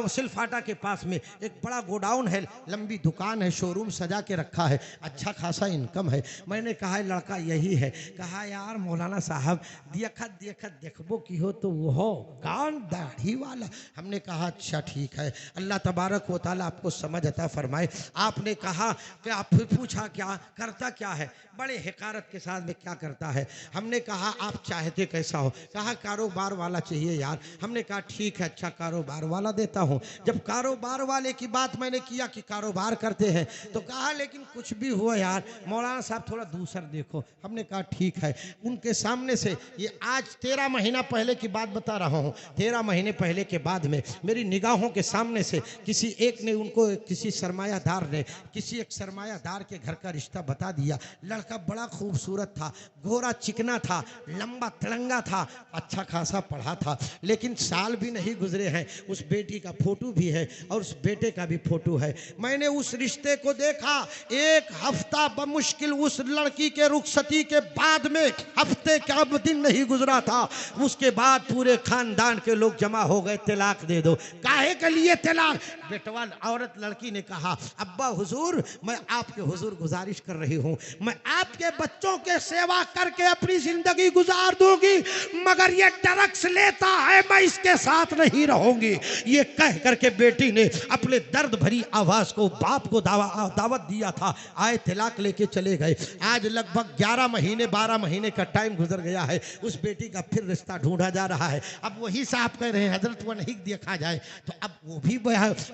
सिलफाटा के पास में एक बड़ा गोडाउन है, लंबी दुकान है, शोरूम सजा के रखा है, अच्छा खासा इनकम है। मैंने कहा लड़का यही है। कहा यार मौलाना साहब देखत देखबो की हो तो वो कान दाढ़ी वाला। हमने कहा अच्छा ठीक है, अल्लाह तबारक व तआला आपको समझ अता फरमाए। आपने कहा कि आप फिर पूछा क्या करता क्या है, बड़े हिकारत के साथ में क्या करता है। हमने कहा आप चाहते कैसा हो। कहा कारोबार वाला चाहिए यार। हमने कहा ठीक है, अच्छा कारोबार वाला देता हूँ। जब कारोबार वाले की बात मैंने किया कि कारोबार करते हैं, तो कहा लेकिन कुछ भी हुआ यार मौलाना साहब थोड़ा दूसरा देखो। हमने कहा ठीक है। उनके सामने से ये आज 13 महीना पहले की बात बता रहा हूँ, 13 महीने पहले के बाद में मेरी निगाहों के सामने से किसी एक ने उनको, किसी सरमायादार ने किसी एक सरमायादार के घर का रिश्ता बता दिया। लड़का बड़ा खूबसूरत था, गोरा चिकना था, लंबा तिरंगा था, अच्छा खासा पढ़ा था, लेकिन साल भी नहीं गुजरे हैं, उस बेटी का फोटो भी है और उस बेटे का भी फोटो है। मैंने उस रिश्ते को देखा, एक हफ्ता बमुश्किल उस लड़की के रुखसती के बाद में, हफ्ते का दिन नहीं गुजरा था, उसके बाद पूरे खानदान के लोग जमा हो गए, तलाक दे दो। काहे के लिए तलाक? बेटवा औरत लड़की ने कहा अब्बा हुजूर मैं आपके हुजूर गुजारिश कर रही हूँ, मैं आपके बच्चों के सेवा करके अपनी जिंदगी गुजार दूंगी, मगर ये ड्रग्स लेता है मैं इसके साथ नहीं रहूंगी। ये कह करके बेटी ने अपने दर्द भरी आवाज को बाप को दावत दिया था, आए तलाक लेके चले गए। आज लगभग 11 महीने 12 महीने का टाइम गुजर गया है, उस बेटी का फिर रिश्ता ढूंढा जा रहा है। अब वही साहब कह रहे हैं हजरत वो नहीं देखा जाए, तो अब वो भी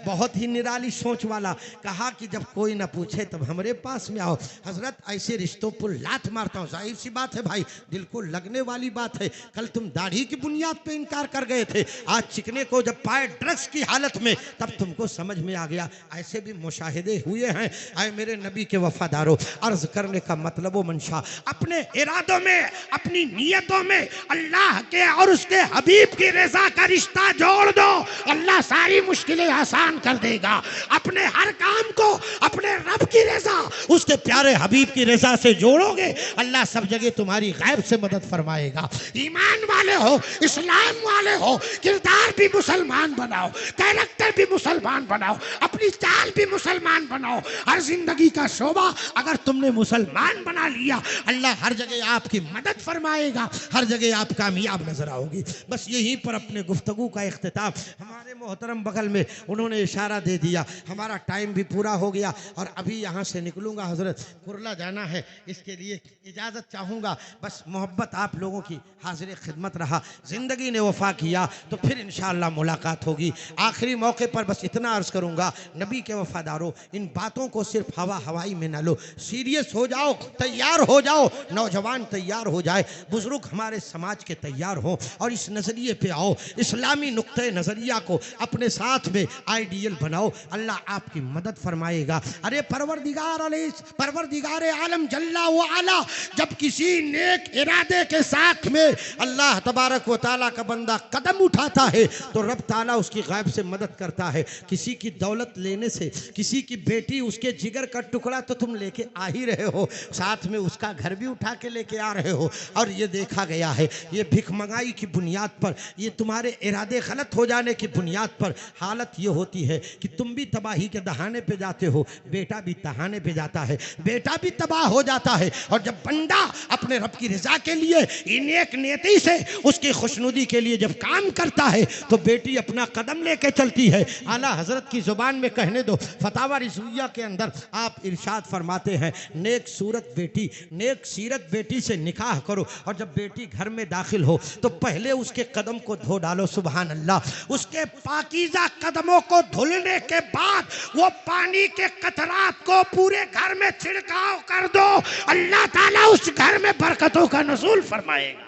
बहुत ही निराली सोच वाला कहा कि जब कोई ना पूछे तब हमारे पास में आओ। हजरत ऐसे रिश्तों पर लात मारता हूँ, जाहिर सी बात है भाई, दिल को लगने वाली बात है। कल तुम दाढ़ी की बुनियाद पे इनकार कर गए थे, आज चिकने को जब पाए ड्रग्स की हालत में तब तुमको समझ में आ गया। ऐसे भी मुशाहिदे हुए हैं। आए मेरे नबी के वफादारों, अर्ज करने का मतलब वो मंशा, अपने इरादों में, अपनी नीयतों में अल्लाह के और उसके हबीब की रजा का रिश्ता जोड़ दो, अल्लाह सारी मुश्किलें आसान कर देगा। अपने हर काम को अपने रब की रजा, उसके प्यारे हबीब की रजा से जोड़ोगे, अल्लाह सब जगह तुम्हारी गैब से मदद फरमाएगा। ईमान वाले हो, इस्लाम वाले हो, किरदार भी मुसलमान बनाओ, कैरेक्टर भी मुसलमान बनाओ, अपनी चाल भी मुसलमान बनाओ। हर जिंदगी का शोबा अगर तुमने मुसलमान बना लिया, अल्लाह हर जगह आपकी मदद फरमाएगा, हर जगह आप कामयाब नजर आओगी। बस यहीं पर अपने गुफ्तगू का इख्तिताम, हमारे मोहतरम बगल में उन्होंने इशारा दे दिया, हमारा टाइम भी पूरा हो गया और अभी यहाँ से निकलूँगा हजरत, कुरला जाना है, इसके लिए इजाज़त चाहूँगा। बस मोहब्बत आप लोगों की हाजिर खिदमत रहा, ज़िंदगी ने वफा किया तो फिर इंशाअल्लाह मुलाकात होगी। आखिरी मौके पर बस इतना अर्ज़ करूँगा, नबी के वफादारों, इन बातों को सिर्फ हवाई में न लो, सीरियस हो जाओ, तैयार हो जाओ, नौजवान तैयार हो जाए, बुजुर्ग हमारे समाज के तैयार हो और इस नज़रिए पे आओ, इस्लामी नुक्ते नज़रिया को अपने साथ में आइडियल बनाओ, अल्लाह आपकी मदद फरमाएगा। अरे परवरदिगार आलम जल्ला व आला जब किसी नेक इरादे के साथ में अल्लाह तबारक व ताला का बंदा कदम उठाता है तो रब ताला उसकी गैब से मदद करता है। किसी की दौलत लेने से, किसी की बेटी, उसके जिगर का टुकड़ा तो तुम लेके आ ही रहे हो, साथ में उसका घर भी उठा के लेके आ रहे हो। और ये देखा गया है, ये भिख मंगाई की बुनियाद बुनियाद पर, ये तुम्हारे इरादे गलत हो जाने की बुनियाद पर हालत ये होती है कि तुम भी तबाही के दहाने पे जाते हो, बेटा भी दहाने पे जाता है, बेटा भी तबाह हो जाता है। और जब बंदा अपने रब की रजा के लिए नेक नियति से उसकी खुशनुदी के लिए जब काम करता है तो बेटी अपना कदम लेके चलती है। आला हजरत की जुबान में कहने दो, फतावा रिजविया के अंदर आप इरशाद फरमाते हैं, नेक सूरत बेटी, नेक सीरत बेटी से निकाह करो, और जब बेटी घर में दाखिल हो तो पहले उसके कदम को धो डालो। सुभान अल्लाह। उसके पाकीज़ा कदमों को धुलने के बाद वो पानी के कतरात को पूरे घर में छिड़काव कर दो, अल्लाह ताला उस घर में बरकतों का नुज़ूल फरमाएगा।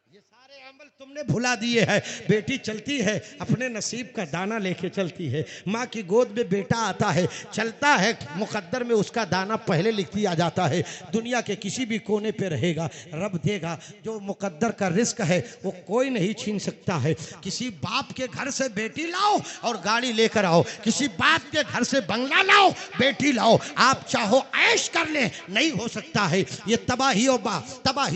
ये सारे अमल तुमने भुला दिए हैं। बेटी चलती है, अपने नसीब का दाना लेके चलती है। माँ की गोद में बेटा आता है, चलता है, मुकद्दर में उसका दाना पहले लिख दिया जाता है। दुनिया के किसी भी कोने पे रहेगा, रब देगा। जो मुकद्दर का रिस्क है वो कोई नहीं छीन सकता है। किसी बाप के घर से बेटी लाओ और गाड़ी लेकर आओ, किसी बाप के घर से बंगला लाओ, बेटी लाओ, आप चाहो ऐश कर ले, नहीं हो सकता है। ये तबाही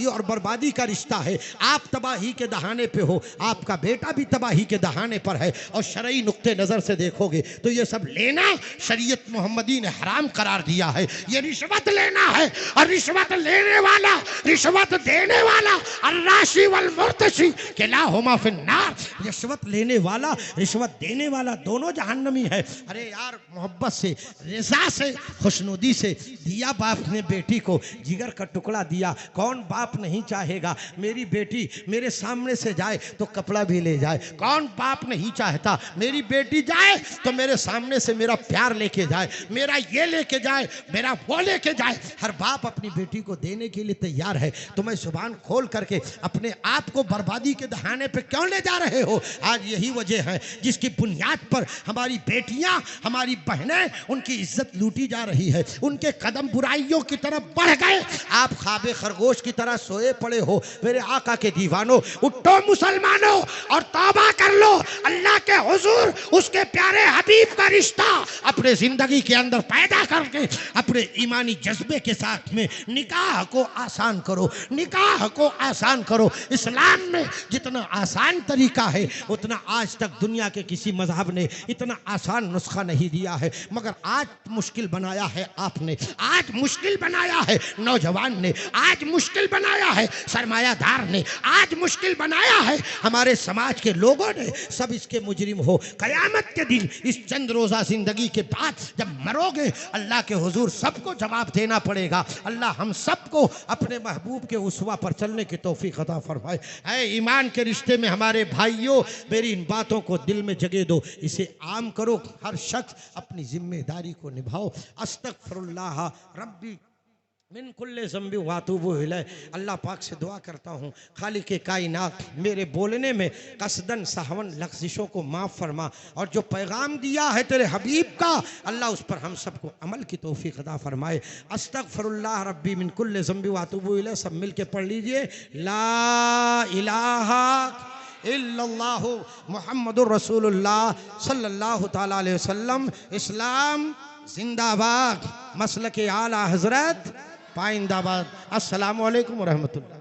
और बर्बादी का रिश्ता है। आप तबाही के दहाने पे हो, आपका बेटा भी तबाही के दहाने पर है। और शरई नुक्ते नजर से देखोगे तो ये सब लेना शरीयत मोहम्मदी ने हराम करार दिया है। ये रिश्वत लेना है, और रिश्वत लेने वाला, रिश्वत देने वाला, अर्राशी वल मुर्तशी किलाहुमा फिन्नार। रिश्वत लेने वाला, रिश्वत देने वाला दोनों जहन्नमी है। अरे यार, मोहब्बत से, रिजा से, खुशनुदी से दिया बाप ने बेटी को, जिगर का टुकड़ा दिया। कौन बाप नहीं चाहेगा मेरी बेटी मेरे सामने से जाए तो कपड़ा भी ले जाए? कौन बाप नहीं चाहता मेरी बेटी जाए तो मेरे सामने से मेरा प्यार लेके जाए, मेरा ये लेके जाए, मेरा वो लेके जाए। हर बाप अपनी बेटी को देने के लिए तैयार है। तो मैं जुबान खोल करके अपने आप को बर्बादी के दहाने पे क्यों ले जा रहे हो? आज यही वजह है जिसकी बुनियाद पर हमारी बेटियां, हमारी बहनें, उनकी इज्जत लूटी जा रही है। उनके कदम बुराइयों की तरफ बढ़ गए। आप ख्वाबे खरगोश की तरह सोए पड़े हो। मेरे आका के दीवानों, उठो मुसलमानों और तौबा कर लो। अल्लाह के हुजूर उसके प्यारे हबीब का रिश्ता अपने जिंदगी के अंदर पैदा करके अपने ईमानी जज्बे के साथ में निकाह को आसान करो, निकाह को आसान करो। इस्लाम में जितना आसान तरीका है उतना आज तक दुनिया के किसी मजहब ने इतना आसान नुस्खा नहीं दिया है। मगर आज मुश्किल बनाया है आपने, आज मुश्किल बनाया है नौजवान ने, आज मुश्किल बनाया है सरमायादार ने, आज मुश्किल बनाया है हमारे समाज के लोगों ने। सब इसके मुजरिम हो। कयामत के दिन इस चंद रोजा जिंदगी के बाद जब मरोगे, अल्लाह के हुजूर सबको जवाब देना पड़ेगा। अल्लाह हम सबको अपने महबूब के उसवा पर चलने की तौफीक अता फरमाए। ऐ ईमान के रिश्ते में हमारे भाइयों, मेरी इन बातों को दिल में जगह दो, इसे आम करो। हर शख्स अपनी जिम्मेदारी को निभाओ। अस्तगफिरुल्लाह रब्बी मिन कुल्ले ज़ंबि वातूबु इलैह। अल्लाह पाक से दुआ करता हूँ, खालिक़े कायनात मेरे बोलने में कसदन सहवन लग़्ज़िशों को माफ़ फरमा, और जो पैगाम दिया है तेरे हबीब का, अल्लाह उस पर हम सबको अमल की तौफ़ीक़ अता फरमाए। अस्तग़फ़िरुल्लाह रब्बी मिन कुल्ले ज़ंबि वातूबु इलैह। सब मिल के पढ़ लीजिए, ला इलाहा इल्लल्लाहु मुहम्मदुर रसूलुल्लाह सल्लल्लाहु तआला अलैहि वसल्लम। इस्लाम जिंदाबाद, मसलके आला हज़रत पाइंदाबाद। अस्सलामु अलैकुम व रहमतुल्लाह।